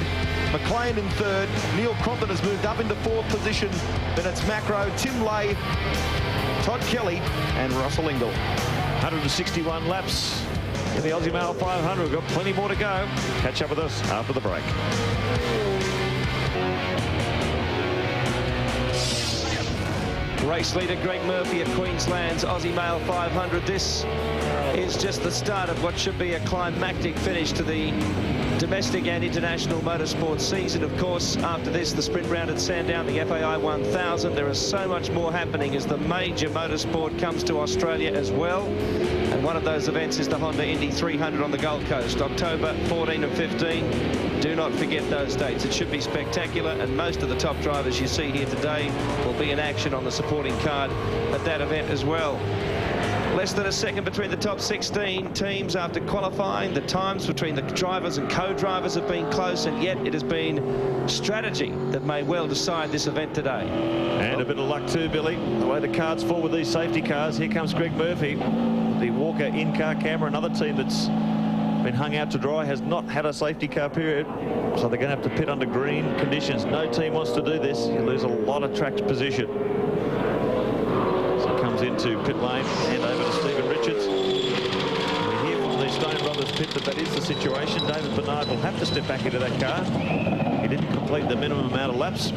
McLean in third. Neil Crompton has moved up into 4th position. Then it's Macro, Tim Lay, Todd Kelly and Russell Ingall. 161 laps in the Aussie Mail 500. We've got plenty more to go. Catch up with us after the break. Race leader Greg Murphy at Queensland's Aussie Mail 500. This is just the start of what should be a climactic finish to the domestic and international motorsport season. Of course, after this, the sprint round at Sandown, the FAI 1000. There is so much more happening as the major motorsport comes to Australia as well. And one of those events is the Honda Indy 300 on the Gold Coast, October 14 and 15. Do not forget those dates. It should be spectacular, and most of the top drivers you see here today will be in action on the supporting card at that event as well. Less than a second between the top 16 teams after qualifying. The times between the drivers and co-drivers have been close, and yet it has been strategy that may well decide this event today. And a bit of luck too, Billy. The way the cards fall with these safety cars. Here comes Greg Murphy. The Walker in-car camera, another team that's been hung out to dry, has not had a safety car period, so they're going to have to pit under green conditions. No team wants to do this. You lose a lot of track position. So comes into pit lane, hand over to Stephen Richards. We hear from the Stone Brothers pit that is the situation. David Bernard will have to step back into that car. He didn't complete the minimum amount of laps.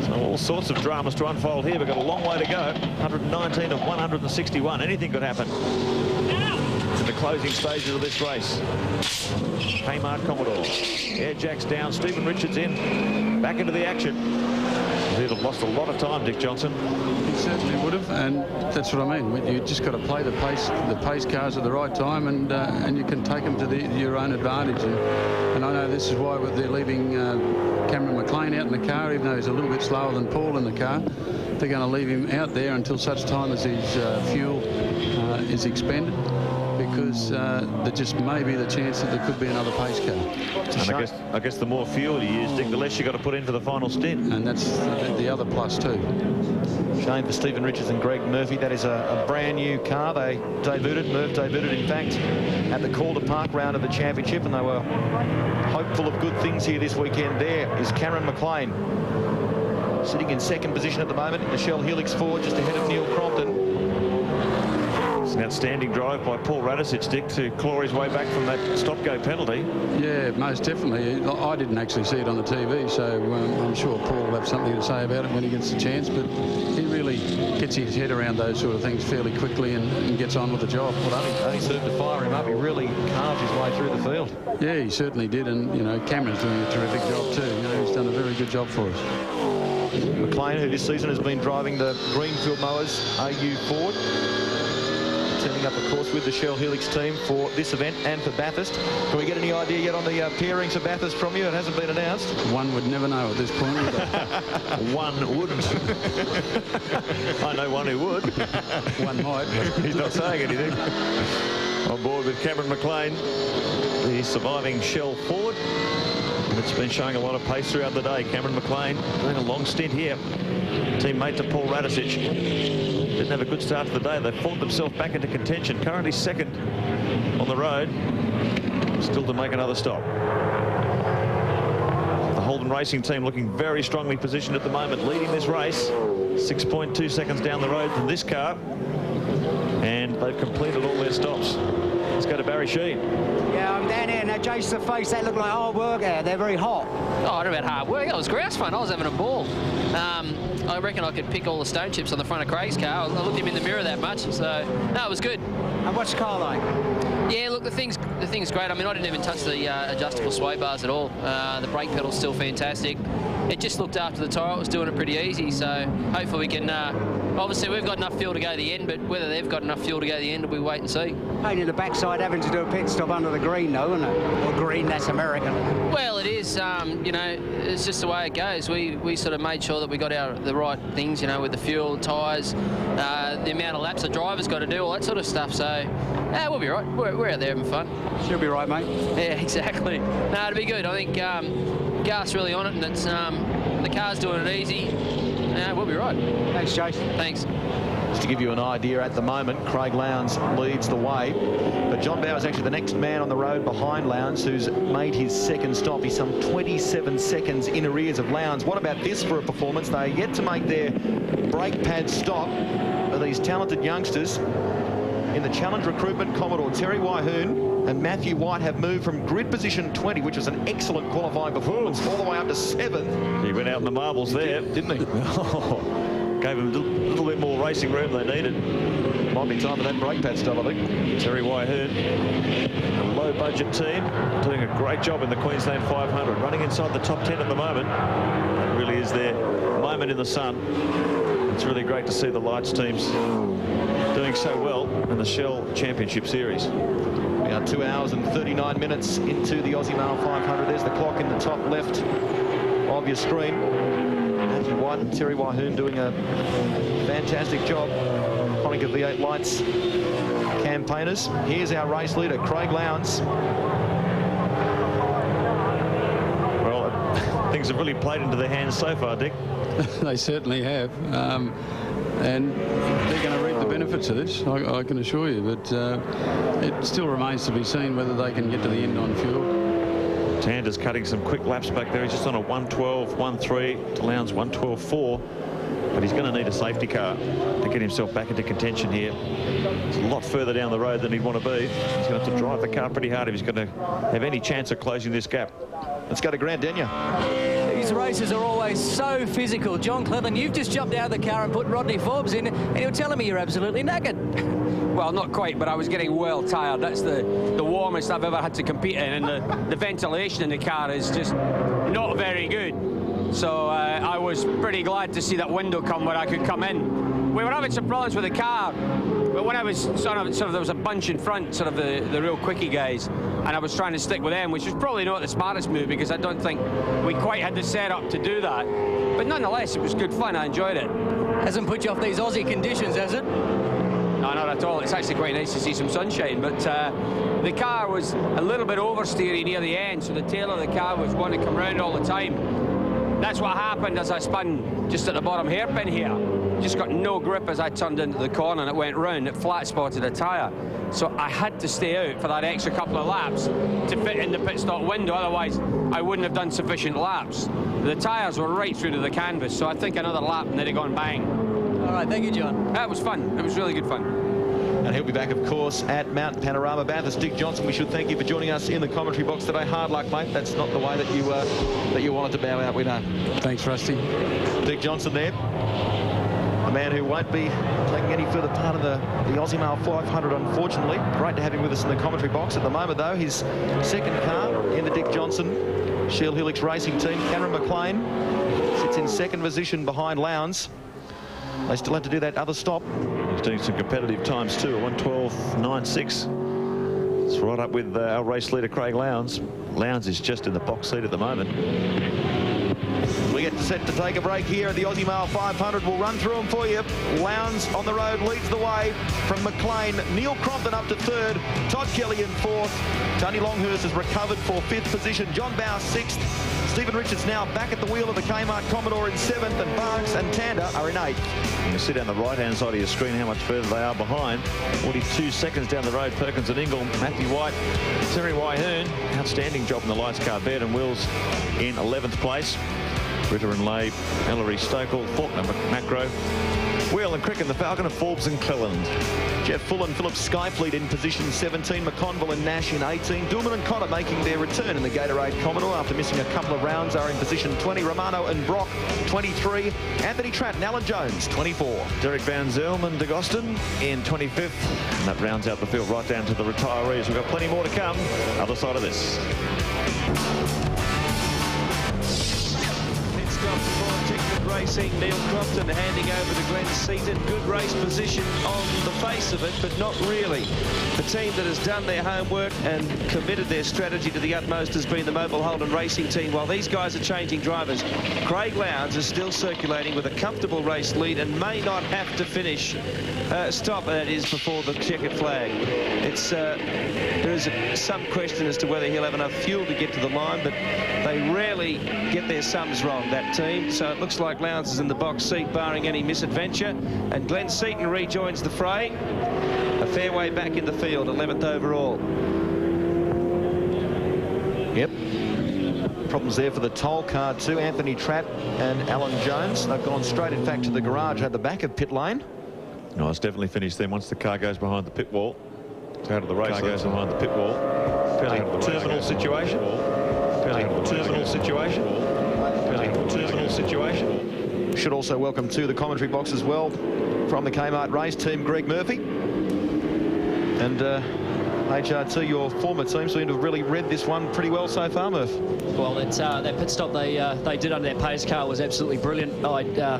So all sorts of dramas to unfold here. We've got a long way to go. 119 of 161. Anything could happen in the closing stages of this race. Kmart Commodore. Air jacks down. Stephen Richards in. Back into the action. He'd have lost a lot of time, Dick Johnson. He certainly would have, and that's what I mean. You just got to play the pace cars at the right time, and you can take them to your own advantage. And I know this is why they're leaving Cameron McLean out in the car, even though he's a little bit slower than Paul in the car. They're going to leave him out there until such time as his fuel is expended, because there just may be the chance that there could be another pace car. And I guess the more fuel you use, Dick, the less you got to put in for the final stint. And that's the other plus too. Shame for Stephen Richards and Greg Murphy. That is a brand new car. They debuted, Murph debuted, in fact, at the Calder Park round of the championship, and they were hopeful of good things here this weekend. There is Cameron McLean, sitting in second position at the moment in the Shell Helix Ford, just ahead of Neil Crompton. It's an outstanding drive by Paul Radisich, Dick, to claw his way back from that stop-go penalty. Yeah, most definitely. I didn't actually see it on the TV, so I'm sure Paul will have something to say about it when he gets the chance, but he really gets his head around those sort of things fairly quickly and gets on with the job. Well, only served to fire him up. He really carved his way through the field. Yeah, he certainly did, and, you know, Cameron's doing a terrific job too. You know, he's done a very good job for us. McLean, who this season has been driving the Greenfield Mowers AU Ford, turning up, of course, with the Shell Helix team for this event and for Bathurst. Can we get any idea yet on the pairings for Bathurst from you? It hasn't been announced. One would never know at this point. One wouldn't. I know one who would. One might. He's not saying anything. On board with Cameron McLean, the surviving Shell Ford. It's been showing a lot of pace throughout the day. Cameron McLean doing a long stint here. Teammate to Paul Radisich. Didn't have a good start to the day. They fought themselves back into contention. Currently second on the road. Still to make another stop. The Holden Racing team looking very strongly positioned at the moment, leading this race. 6.2 seconds down the road from this car. And they've completed all their stops. Let's go to Barry Sheen. Yeah, I'm down here. Now, Jace, the face, they look like hard work out. They're very hot. Oh, I don't know about hard work. It was grouse fun. I was having a ball. I reckon I could pick all the stone chips on the front of Craig's car. I looked at him in the mirror that much, so no, it was good. And what's the car like? Yeah, look, the thing's great. I mean, I didn't even touch the adjustable sway bars at all. The brake pedal's still fantastic. It just looked after the tyre. It was doing it pretty easy, so hopefully we can... obviously, we've got enough fuel to go to the end, but whether they've got enough fuel to go to the end, we wait and see. Pain in the backside having to do a pit stop under the green, though, isn't it? Or green, that's American. Well, it is. You know, it's just the way it goes. We sort of made sure that we got the right things, you know, with the fuel, tyres, the amount of laps the driver's got to do, all that sort of stuff. So, we'll be right. We're out there having fun. She'll be right, mate. Yeah, exactly. No, it'll be good. I think Garth's really on it, and it's the car's doing it easy. We'll be right. Thanks, Jason. Thanks. Just to give you an idea, at the moment, Craig Lowndes leads the way. But John Bower is actually the next man on the road behind Lowndes, who's made his second stop. He's some 27 seconds in arrears of Lowndes. What about this for a performance? They are yet to make their brake pad stop. But these talented youngsters in the Challenge Recruitment Commodore, Terry Wyhoon and Matthew White, have moved from grid position 20, which was an excellent qualifying performance, all the way up to 7th. He went out in the marbles there, didn't he? Gave him a little bit more racing room they needed. Might be time for that brake pad stuff, I think. Terry Wyhoon, a low-budget team, doing a great job in the Queensland 500, running inside the top 10 at the moment. It really is their moment in the sun. It's really great to see the lights teams doing so well in the Shell Championship Series. We are 2 hours and 39 minutes into the Aussie Mail 500. There's the clock in the top left of your screen. Matthew White and Terry Wyhoon doing a fantastic job. Konica V8 Lights campaigners. Here's our race leader, Craig Lowndes. Well, things have really played into their hands so far, Dick. They certainly have. And they're going to reap the benefits of this, I can assure you. But it still remains to be seen whether they can get to the end on fuel. Tander's cutting some quick laps back there. He's just on a 1:12.13 to Lowndes 1:12.4. But he's going to need a safety car to get himself back into contention here. It's a lot further down the road than he'd want to be. He's going to have to drive the car pretty hard if he's going to have any chance of closing this gap. Let's go to Grant Denyer. These races are always so physical. John Cleveland, you've just jumped out of the car and put Rodney Forbes in, and you're telling me you're absolutely knackered. Well, not quite, but I was getting well tired. That's the warmest I've ever had to compete in, and the ventilation in the car is just not very good. So I was pretty glad to see that window come where I could come in. We were having some problems with the car, but when I was sort of there was a bunch in front, sort of the real quickie guys, and I was trying to stick with them, which was probably not the smartest move because I don't think we quite had the setup to do that. But nonetheless, it was good fun. I enjoyed it. Hasn't put you off these Aussie conditions, has it? No, not at all. It's actually quite nice to see some sunshine, but the car was a little bit oversteery near the end, so the tail of the car was wanting to come round all the time. That's what happened as I spun just at the bottom hairpin here. Just got no grip as I turned into the corner and it went round. It flat spotted a tyre. So I had to stay out for that extra couple of laps to fit in the pit stop window. Otherwise, I wouldn't have done sufficient laps. The tyres were right through to the canvas, so I think another lap and they'd have gone bang. All right, thank you, John. That was fun. It was really good fun. And he'll be back, of course, at Mountain Panorama. Bathurst, Dick Johnson, we should thank you for joining us in the commentary box today. Hard luck, mate. That's not the way that you wanted to bow out, we know. Thanks, Rusty. Dick Johnson there. A man who won't be taking any further part of the Aussie Mail 500, unfortunately. Great to have him with us in the commentary box. At the moment, though, his second car in the Dick Johnson Shield Helix Racing team. Cameron McLean sits in second position behind Lowndes. They still have to do that other stop. He's doing some competitive times too, 1:12.96. It's right up with our race leader, Craig Lowndes. Lowndes is just in the box seat at the moment. We get set to take a break here at the Aussie Mail 500. We'll run through them for you. Lowndes on the road leads the way from McLean. Neil Crompton up to third. Todd Kelly in fourth. Tony Longhurst has recovered for fifth position. John Bowe sixth. Stephen Richards now back at the wheel of the Kmart Commodore in seventh, and Barnes and Tander are in eighth. You can see down the right-hand side of your screen how much further they are behind. 42 seconds down the road, Perkins and Ingle, Matthew White, Terry Wyhern. Outstanding job in the lights car. Baird and Wills in 11th place. Ritter and Lay, Ellery Stokel, Faulkner, Macro, Wheel and Crick in the Falcon, of Forbes and Cleland. Jeff Full and Phillips Skyfleet in position 17. McConville and Nash in 18. Dooman and Connor making their return in the Gatorade Commodore after missing a couple of rounds are in position 20. Romano and Brock 23. Anthony Tratt and Alan Jones 24. Derek Van Zelm and De Gostin in 25th. And that rounds out the field right down to the retirees. We've got plenty more to come. Other side of this. Racing, Neil Crompton handing over to Glenn Seaton. Good race position on the face of it, but not really. The team that has done their homework and committed their strategy to the utmost has been the Mobile Holden Racing team. While these guys are changing drivers, Craig Lowndes is still circulating with a comfortable race lead and may not have to finish stop, that is, before the checkered flag. There is some question as to whether he'll have enough fuel to get to the line, but they rarely get their sums wrong, that team. So it looks like Lowndes is in the box seat, barring any misadventure. And Glenn Seaton rejoins the fray. A fair way back in the field, 11th overall. Yep. Problems there for the toll car too. Anthony Tratt and Alan Jones. They've gone straight, in fact, to the garage at the back of pit lane. No, it's definitely finished then once the car goes behind the pit wall. It's out of the race. Car goes behind the pit wall. Fairly terminal situation. Fairly terminal situation. Terminal situation. Should also welcome to the commentary box as well from the Kmart race team, Greg Murphy. And HRT, your former team, seem to have really read this one pretty well so far, Murph. Well, that pit stop they did under their pace car was absolutely brilliant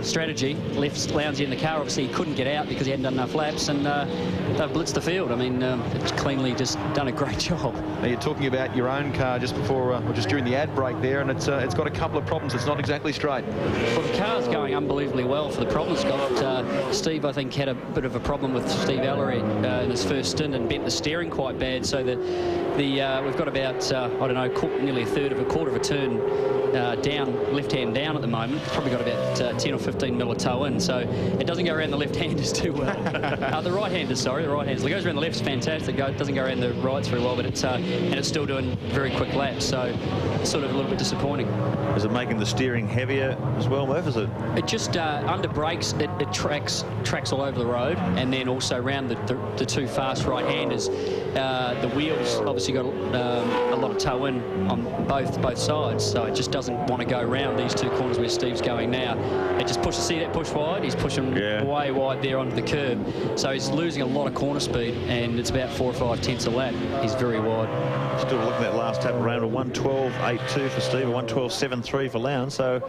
strategy. Left Lowndes in the car. Obviously, he couldn't get out because he hadn't done enough laps, and they've blitzed the field. I mean, it's cleanly just done a great job. Now, you're talking about your own car just before, or just during the ad break there, and it's got a couple of problems. It's not exactly straight. Well, the car's going unbelievably well for the problems got. Steve, I think, had a bit of a problem with Steve Ellery in his first stint and bent the steering quite bad, so that we've got about I don't know, nearly a quarter of a turn down, left hand down at the moment. Probably got about 10 or 15 mil of toe in, so it doesn't go around the left-handers too well. The right-handers, sorry, the right-handers. It goes around the left's fantastic. It doesn't go around the rights very well, but it's and it's still doing very quick laps, so it's sort of a little bit disappointing. Is it making the steering heavier as well, Murph? Is it? It just under brakes, it tracks all over the road, and then also around the two fast right-handers. The wheels obviously got a lot of toe in on both sides, so it just doesn't want to go around these two corners where Steve's going now. It just pushes, see that push wide? He's pushing way wide there onto the curb, so he's losing a lot of corner speed, and it's about 4 or 5 tenths a lap. He's very wide. Still looking at that last tap around a 1:12.82 for Steve, a 1:12.73 for Lowndes, so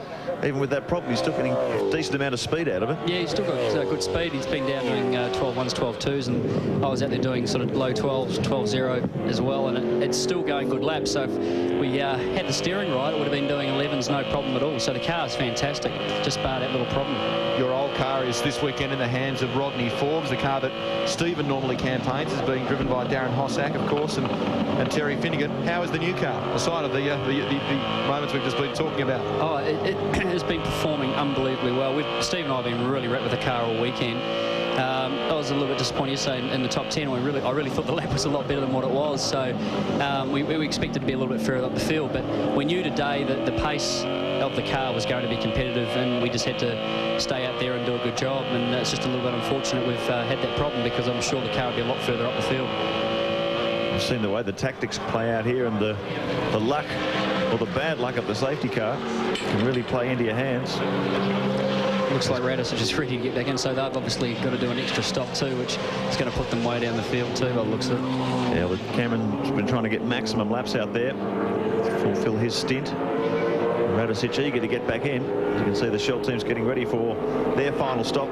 even with that problem, he's still getting a decent amount of speed out of it. Yeah, he's still got good speed. He's been down doing 12.1s, 12.2s, and I was out there doing sort of low 12s, 12.0 as well, and it's still going good laps. So if we had the steering right, it would have been doing 11s no problem at all. So the car is fantastic, just bar that little problem. Your old car is this weekend in the hands of Rodney Forbes, the car that Stephen normally campaigns, is being driven by Darren Hossack, of course, and Terry Finnegan. How is the new car, aside of the moments we've just been talking about? Oh, it has been performing unbelievably well. Steve and I have been really wrapped with the car all weekend. I was a little bit disappointed yesterday in the top 10. I really thought the lap was a lot better than what it was. So we expected to be a little bit further up the field, but we knew today that the pace of the car was going to be competitive, and we just had to stay out there and do a good job. And it's just a little bit unfortunate we've had that problem, because I'm sure the car would be a lot further up the field. We've seen the way the tactics play out here, and the luck or the bad luck of the safety car can really play into your hands. Looks like Radis are just ready to get back in, so they've obviously got to do an extra stop too, which is going to put them way down the field too, by the looks of it. Yeah, well, Cameron's been trying to get maximum laps out there to fulfil his stint. Radisic eager to get back in. As you can see, the Shell team's getting ready for their final stop.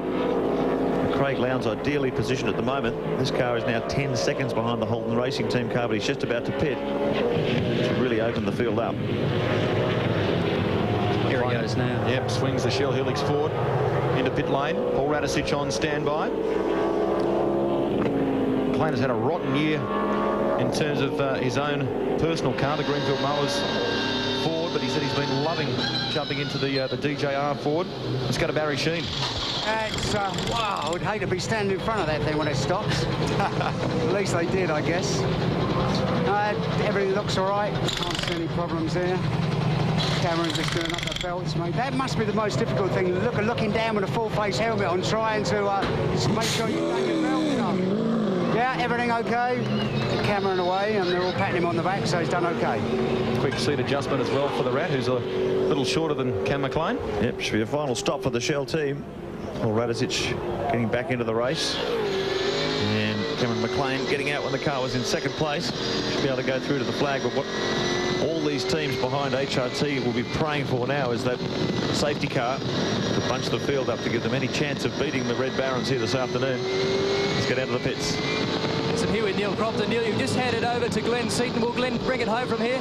Craig Lowndes ideally positioned at the moment. This car is now 10 seconds behind the Holden Racing Team car, but he's just about to pit, which will really open the field up. Here he goes now. Yep, swings the Shell Helix forward into pit lane. Paul Radisic on standby. McLean has had a rotten year in terms of his own personal car, the Greenfield Mowers Ford, but he said he's been loving jumping into the DJR Ford. Let's go to Barry Sheen. It's, wow, I would hate to be standing in front of that thing when it stops. At least they did, I guess. Everything looks all right. Can't see any problems there. Cameron's just doing up the belts, mate. That must be the most difficult thing. Looking down with a full-face helmet on, trying to make sure you don't get belts up. Yeah, everything okay? Cameron away, and they're all patting him on the back, so he's done okay. Quick seat adjustment as well for the Rat, who's a little shorter than Cam McLean. Yep, should be a final stop for the Shell team. Paul Radisic getting back into the race. And Cameron McLean getting out when the car was in second place. Should be able to go through to the flag. But what all these teams behind HRT will be praying for now is that safety car to bunch the field up to give them any chance of beating the Red Barons here this afternoon. Let's get out of the pits. So here with Neil Crompton. Neil, you've just handed over to Glenn Seaton. Will Glenn bring it home from here?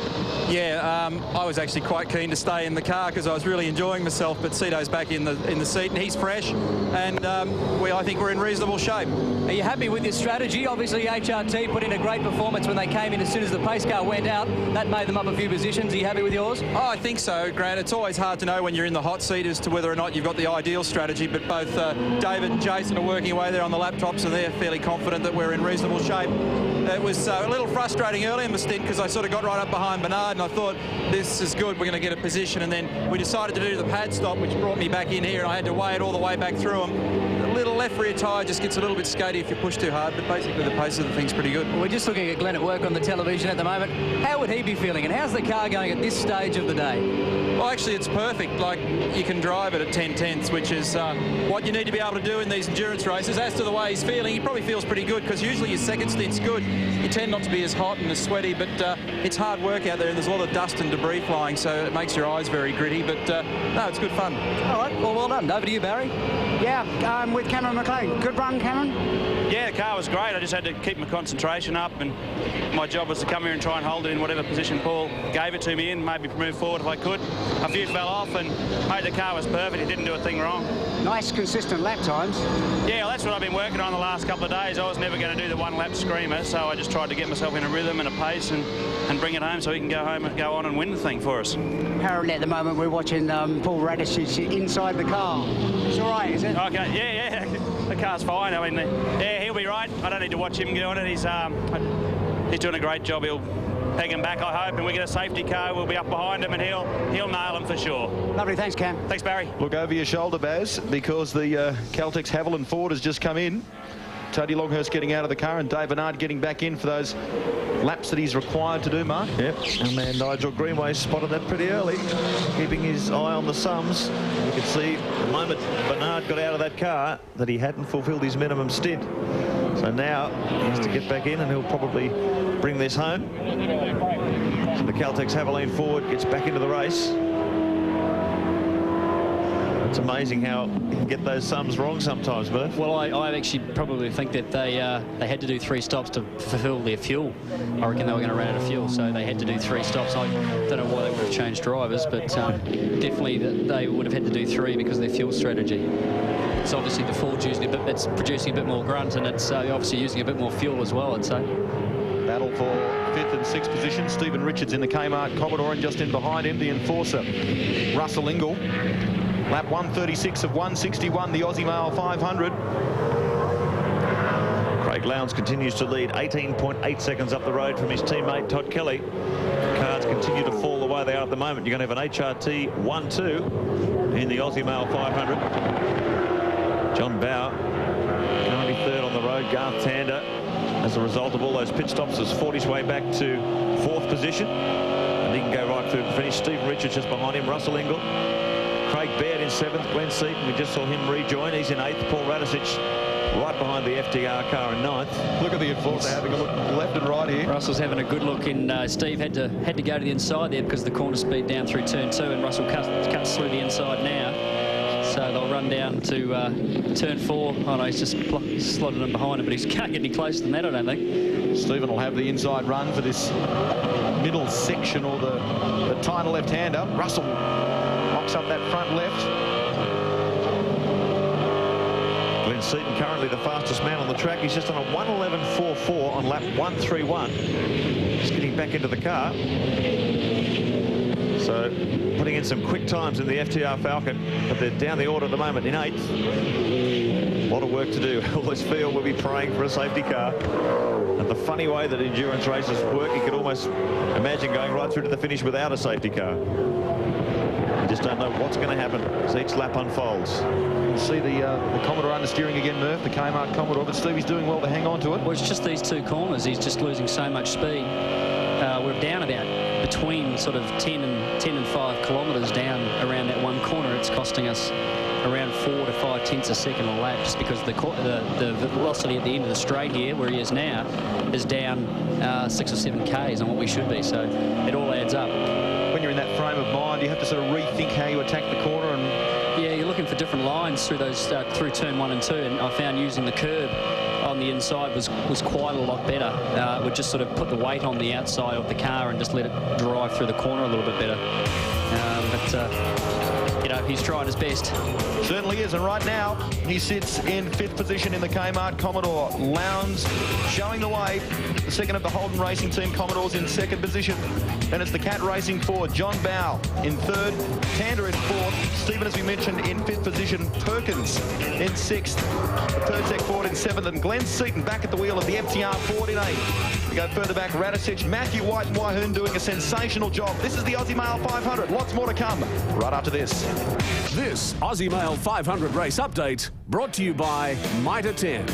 Yeah, I was actually quite keen to stay in the car because I was really enjoying myself, but Sito's back in the seat and he's fresh, and I think we're in reasonable shape. Are you happy with your strategy? Obviously, HRT put in a great performance when they came in as soon as the pace car went out. That made them up a few positions. Are you happy with yours? Oh, I think so, Grant. It's always hard to know when you're in the hot seat as to whether or not you've got the ideal strategy, but both David and Jason are working away there on the laptops, and they're fairly confident that we're in reasonable shape. It was a little frustrating early in the stint because I sort of got right up behind Bernard and I thought, this is good, we're going to get a position. And then we decided to do the pad stop, which brought me back in here, and I had to weigh it all the way back through them. The little left rear tyre just gets a little bit skatey if you push too hard, but basically the pace of the thing's pretty good. Well, we're just looking at Glenn at work on the television at the moment. How would he be feeling, and how's the car going at this stage of the day? Well, actually, it's perfect. Like, you can drive it at 10/10, which is what you need to be able to do in these endurance races. As to the way he's feeling, he probably feels pretty good because usually your second stint's good. You tend not to be as hot and as sweaty, but it's hard work out there, and there's a lot of dust and debris flying, so it makes your eyes very gritty, but no, it's good fun. All right, well done. Over to you, Barry. Yeah, with Cameron McLean. Good run, Cameron? Yeah, the car was great. I just had to keep my concentration up, and my job was to come here and try and hold it in whatever position Paul gave it to me in, maybe move forward if I could. A few fell off, and mate, the car was perfect. It didn't do a thing wrong. Nice, consistent lap times. Yeah, well, that's what I've been working on the last couple of days. I was never going to do the one-lap screamer, so I just tried to get myself in a rhythm and a pace and bring it home so he can go home and go on and win the thing for us. Apparently at the moment we're watching Paul Radisic inside the car. It's all right, is it? Okay, yeah. The car's fine. I mean, yeah, he'll be right. I don't need to watch him doing it. He's doing a great job. He'll peg him back, I hope, and we get a safety car. We'll be up behind him, and he'll nail him for sure. Lovely, thanks, Cam. Thanks, Barry. Look over your shoulder, Baz, because the Caltex Haviland Ford has just come in. Tony Longhurst getting out of the car and Dave Bernard getting back in for those laps that he's required to do, Mark. Yep, and then Nigel Greenway spotted that pretty early, keeping his eye on the sums. You can see the moment Bernard got out of that car that he hadn't fulfilled his minimum stint. So now he has to get back in, and he'll probably bring this home. So the Caltex Haviland Ford gets back into the race. It's amazing how you can get those sums wrong sometimes, Murph. Well, I actually probably think that they had to do 3 stops to fulfill their fuel. I reckon they were going to run out of fuel, so they had to do 3 stops. I don't know why they would have changed drivers, but definitely they would have had to do 3 because of their fuel strategy. It's obviously the Ford's using it's producing a bit more grunt, and it's obviously using a bit more fuel as well, I'd say. Battle for 5th and 6th position. Stephen Richards in the Kmart Commodore, and just in behind him, the enforcer, Russell Ingall. Lap 136 of 161, the Aussie Male 500. Craig Lowndes continues to lead 18.8 seconds up the road from his teammate Todd Kelly. Cards continue to fall the way they are at the moment. You're going to have an HRT 1-2 in the Aussie Male 500. John Bowe currently 3rd on the road. Garth Tander, as a result of all those pit stops, has fought his way back to 4th position, and he can go right through to the finish. Stephen Richards just behind him. Russell Ingall, Craig Baird in 7th. Glenn Seaton, we just saw him rejoin. He's in 8th. Paul Radisich right behind the FDR car in 9th. Look at the enforcer having a look left and right here. Russell's having a good look in. Steve had to go to the inside there because of the corner speed down through turn 2, and Russell cuts through the inside now. So they'll run down to turn 4. Oh no, he's just slotted in behind him, but he can't get any closer than that, I don't think. Stephen will have the inside run for this middle section, or the tighter left-hander. Russell locks up that front left. Glenn Seaton currently the fastest man on the track. He's just on a 1:11.44 on lap 131. Just getting back into the car. So putting in some quick times in the FTR Falcon, but they're down the order at the moment in 8th. A lot of work to do. All this field will be praying for a safety car. And the funny way that endurance races work, you could almost imagine going right through to the finish without a safety car. You just don't know what's going to happen as each lap unfolds. You see the Commodore understeering again, Murph, the Kmart Commodore, but Stevie's doing well to hang on to it. Well, it's just these 2 corners. He's just losing so much speed. We're down about between sort of 10 and 5 kilometres down around that one corner. It's costing us around 4 to 5 tenths a second a lap, just because the velocity at the end of the straight here, where he is now, is down 6 or 7 Ks on what we should be. So it all adds up. When you're in that frame of mind, you have to sort of rethink how you attack the corner. And yeah, you're looking for different lines through those through turn 1 and 2, and I found using the curb on the inside was quite a lot better. It would just sort of put the weight on the outside of the car and just let it drive through the corner a little bit better. You know, he's trying his best. Certainly is, and right now he sits in 5th position in the Kmart Commodore. Lowndes showing the way. The second of the Holden Racing Team Commodores in 2nd position. Then it's the Cat Racing Ford. John Bowe in 3rd. Tander in 4th. Stephen, as we mentioned, in 5th position. Perkins in 6th. The Pertec Ford in 7th. And Glenn Seaton back at the wheel of the FTR Ford in 8th. We go further back, Radisich, Matthew White and Wahoon doing a sensational job. This is the Aussie Male 500. Lots more to come right after this. This Aussie Male 500 race update brought to you by Mitre 10.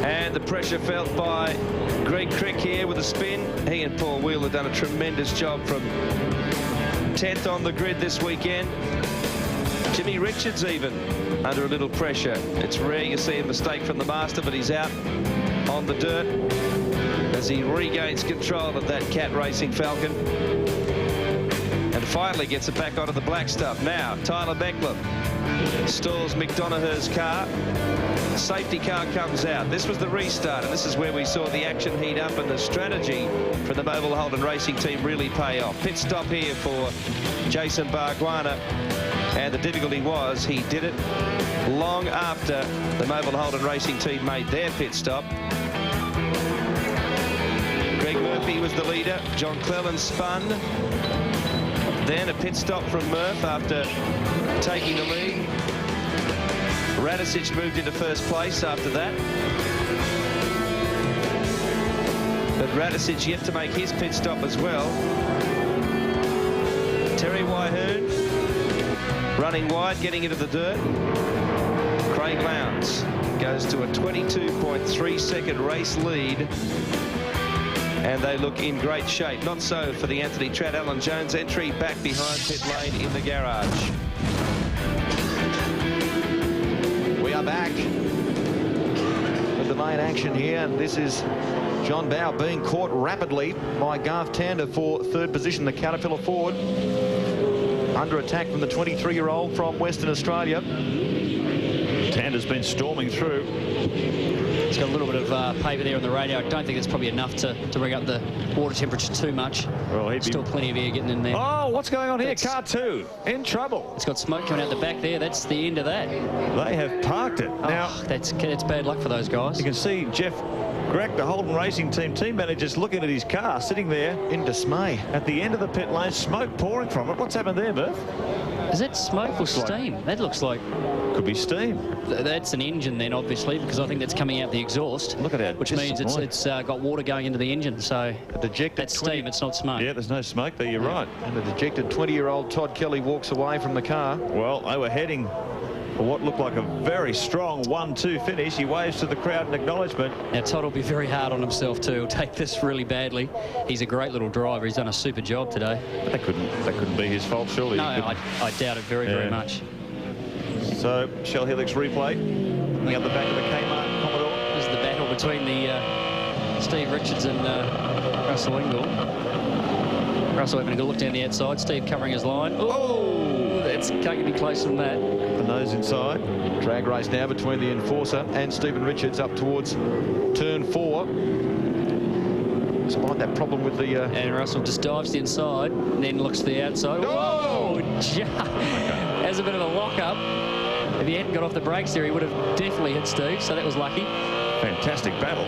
And the pressure felt by Greg Crick here with a spin. He and Paul Wheeler done a tremendous job from 10th on the grid this weekend. Jimmy Richards even under a little pressure. It's rare you see a mistake from the master, but he's out on the dirt as he regains control of that Cat Racing Falcon. And finally gets it back onto the black stuff. Now, Tyler Beckler stalls McDonough's car. The safety car comes out. This was the restart, and this is where we saw the action heat up and the strategy for the Mobile Holden Racing Team really pay off. Pit stop here for Jason Bargwanna, and the difficulty was he did it long after the Mobile Holden Racing Team made their pit stop. Greg Murphy was the leader. John Cleland spun. Then a pit stop from Murph after taking the lead. Radisich moved into 1st place after that. But Radisich yet to make his pit stop as well. Terry Wahoon running wide, getting into the dirt. Craig Lowndes goes to a 22.3 second race lead. And they look in great shape. Not so for the Anthony Tratt Alan Jones entry back behind pit lane in the garage. We are back with the main action here, and this is John Bowe being caught rapidly by Garth Tander for 3rd position, the Caterpillar Ford. Under attack from the 23-year-old from Western Australia. Tander's been storming through. He's got a little bit of paper there on the radio. I don't think it's probably enough to bring up the water temperature too much. Well, still plenty of air getting in there. Oh, what's going on here? Car 2 in trouble. It's got smoke coming out the back there. That's the end of that. They have parked it. Now, that's bad luck for those guys. You can see Jeff Greg, the Holden Racing team manager's looking at his car, sitting there in dismay at the end of the pit lane, smoke pouring from it. What's happened there, Murph? Is that smoke or steam? That looks like... Could be steam. That's an engine then, obviously, because I think that's coming out the exhaust. Look at that. Which means it's got water going into the engine, so that's steam, it's not smoke. Yeah, there's no smoke there, you're right. And the dejected 20-year-old Todd Kelly walks away from the car. Well, they were heading for what looked like a very strong 1-2 finish. He waves to the crowd in acknowledgement. Now, Todd will be very hard on himself, too. He'll take this really badly. He's a great little driver. He's done a super job today. But that couldn't be his fault, surely. No, I doubt it very much. So, Shell Helix replay. Looking at the back of the Kmart Commodore. This is the battle between the Steve Richards and Russell Ingall. Russell having a good look down the outside. Steve covering his line. Oh, that's can't get any closer than that. The nose inside. Drag race now between the Enforcer and Stephen Richards up towards turn 4. Despite that problem with the... And Russell just dives to the inside, and then looks to the outside. Oh! Has a bit of a lock-up. If he hadn't got off the brakes there, he would have definitely hit Steve, so that was lucky. Fantastic battle.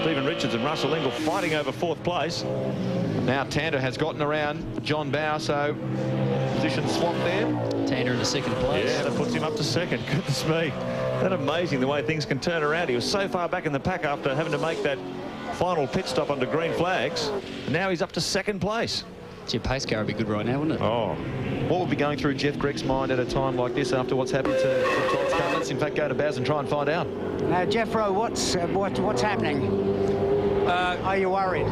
Stephen Richards and Russell Ingall fighting over 4th place. Now Tander has gotten around John Bow, so position swap there. Tander in the 2nd place. Yeah, that puts him up to 2nd. Goodness me. That's amazing the way things can turn around. He was so far back in the pack after having to make that final pit stop under green flags. And now he's up to 2nd place. Gee, pace car would be good right now, wouldn't it? Oh. What would be going through Jeff Gregg's mind at a time like this after what's happened to Todd's car? Let's in fact go to Baz and try and find out. Now, Jeffro, what's happening? Are you worried?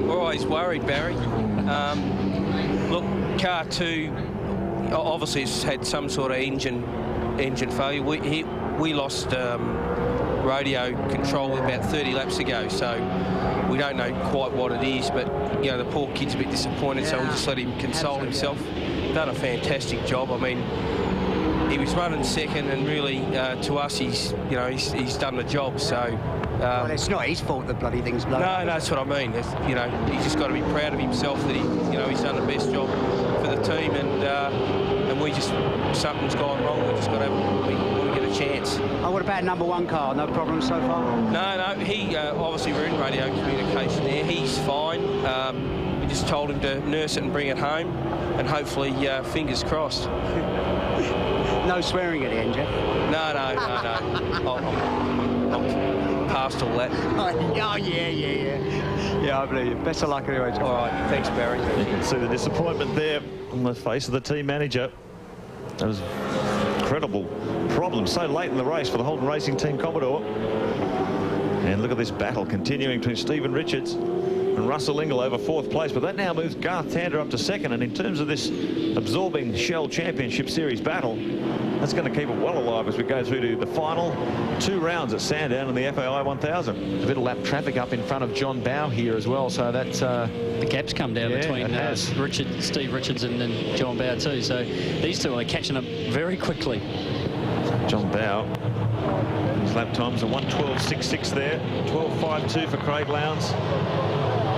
We're always worried, Barry. Look, car 2 obviously has had some sort of engine failure. We lost radio control about 30 laps ago, so we don't know quite what it is, but you know, the poor kid's a bit disappointed, so we'll just let him console himself. Done a fantastic job. I mean, he was running 2nd, and really to us he's done the job. So well, it's not his fault the bloody thing's blown. No, that's what I mean. It's, you know, he's just got to be proud of himself that he's done the best job for the team, and we just, something's gone wrong. We just got to we get a chance. Oh, what about number 1 car? No problem so far? No, he obviously we're in radio communication there. He's fine. We just told him to nurse it and bring it home, and hopefully, fingers crossed. No swearing at the end, Jeff? No. I'm past all that. Oh, yeah. Yeah, I believe you. Best of luck anyway, Jeff. All right, thanks, Barry. You can see the disappointment there on the face of the team manager. That was incredible problem so late in the race for the Holden Racing Team Commodore. And look at this battle continuing between Stephen Richards and Russell Ingall over 4th place, but that now moves Garth Tander up to 2nd. And in terms of this absorbing Shell Championship Series battle, that's going to keep it well alive as we go through to the final 2 rounds at Sandown in the FAI 1000. A bit of lap traffic up in front of John Bow here as well, so that's... the gap's come down between Steve Richards and John Bow too, so these two are catching up very quickly. John Bow, his lap times are 1:12.66 there, 12.52 for Craig Lowndes.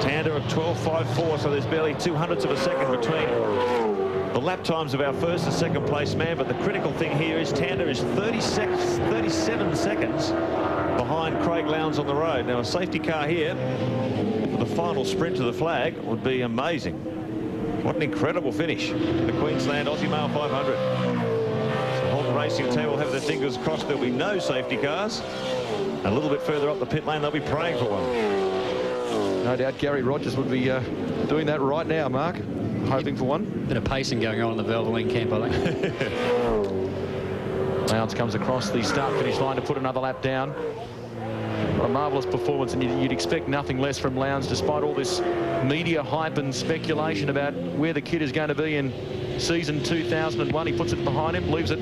Tander at 12.54, so there's barely 0.02 of a second between the lap times of our 1st and 2nd place man. But the critical thing here is Tander is 37 seconds behind Craig Lowndes on the road. Now a safety car here for the final sprint to the flag would be amazing. What an incredible finish for the Queensland Aussie Male 500. So Holden Racing team will have their fingers crossed there'll be no safety cars. And a little bit further up the pit lane they'll be praying for one. No doubt Gary Rogers would be doing that right now, Mark. Hoping for one. Bit of pacing going on in the Valvoline camp, I think. Lowndes comes across the start-finish line to put another lap down. What a marvellous performance, and you'd expect nothing less from Lowndes, despite all this media hype and speculation about where the kid is going to be in season 2001. He puts it behind him, leaves it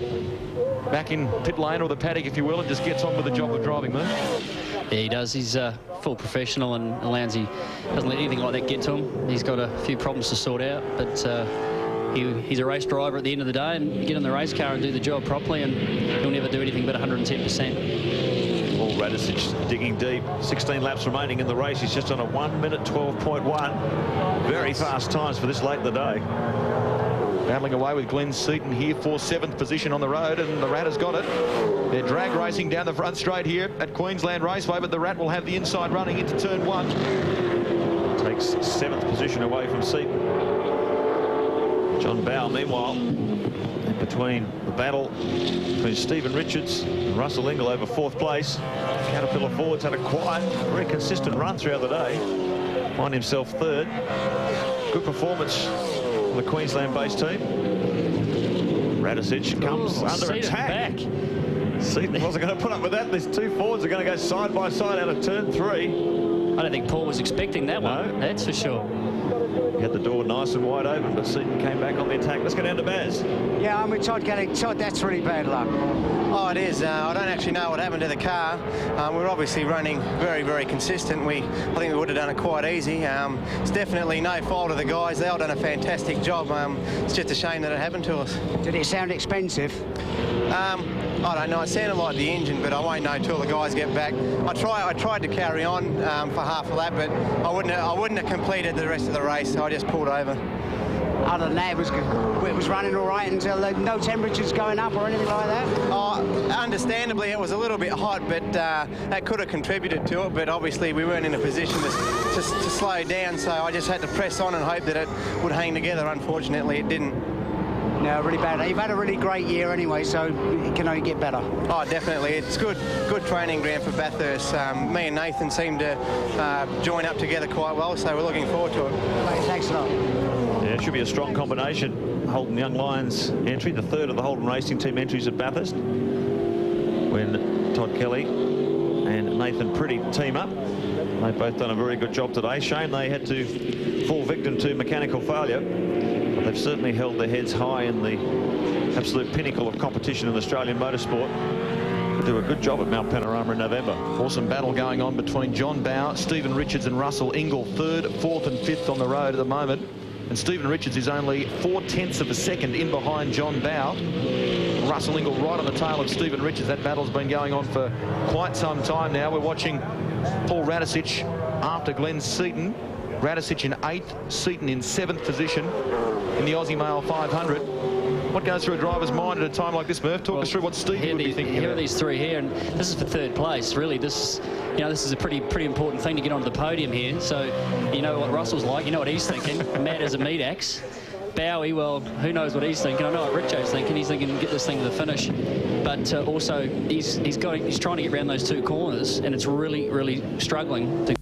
back in pit lane, or the paddock, if you will, and just gets on with the job of driving, man. Yeah, he does. He's a full professional, and Lowndes doesn't let anything like that get to him. He's got a few problems to sort out, but he's a race driver at the end of the day, and get in the race car and do the job properly, and he'll never do anything but 110%. Paul Radicic digging deep. 16 laps remaining in the race. He's just on a 1 minute 12.1. Very fast times for this late in the day. Battling away with Glenn Seaton here for 7th position on the road, and the Rat has got it. They're drag racing down the front straight here at Queensland Raceway, but the Rat will have the inside running into turn 1. Takes 7th position away from Seaton. John Bowe, meanwhile, in between the battle between Stephen Richards and Russell Ingall over 4th place. Caterpillar Ford's had a quiet, very consistent run throughout the day. Find himself 3rd. Good performance from the Queensland-based team. Radicic comes under attack. Seaton wasn't going to put up with that. These two Fords are going to go side by side out of turn 3. I don't think Paul was expecting that one. That's for sure. He had the door nice and wide open, but Seaton came back on the attack. Let's go down to Baz. Yeah, I'm with Todd Kelly. Todd, that's really bad luck. Oh, it is. I don't actually know what happened to the car. We're obviously running very, very consistent. I think we would have done it quite easy. It's definitely no fault of the guys. They all done a fantastic job. It's just a shame that it happened to us. Did it sound expensive? I don't know. It sounded like the engine, but I won't know till the guys get back. I tried to carry on for half a lap, but I wouldn't have completed the rest of the race, so I just pulled over. Other than that, it was running all right until no temperatures going up or anything like that? Understandably, it was a little bit hot, but that could have contributed to it. But obviously, we weren't in a position to slow down, so I just had to press on and hope that it would hang together. Unfortunately, it didn't. No, really bad. You've had a really great year anyway, so it can only get better. Oh, definitely. It's good training ground for Bathurst. Me and Nathan seem to join up together quite well, so we're looking forward to it. Thanks a lot. Yeah, it should be a strong combination. Holden Young Lions entry, the 3rd of the Holden Racing Team entries at Bathurst, when Todd Kelly and Nathan Pretty team up. They've both done a very good job today. Shame they had to fall victim to mechanical failure. They've certainly held their heads high in the absolute pinnacle of competition in Australian motorsport. They'll do a good job at Mount Panorama in November. Awesome battle going on between John Bowe, Stephen Richards and Russell Ingall, 3rd, 4th and 5th on the road at the moment. And Stephen Richards is only 0.4 of a second in behind John Bowe. Russell Ingall right on the tail of Stephen Richards. That battle's been going on for quite some time now. We're watching Paul Radicic after Glenn Seaton. Radicic in 8th, Seaton in 7th position in the Aussie Male 500. What goes through a driver's mind at a time like this, Murph? Talk us through what Steve would be thinking Here about. are these three here, and this is for 3rd place. Really, this is a pretty important thing to get onto the podium here. So, you know what Russell's like. You know what he's thinking. Mad as a meat axe. Bowie, well, who knows what he's thinking. I know what Richo's thinking. He's thinking get this thing to the finish. But also, he's trying to get around those 2 corners, and it's really, really struggling to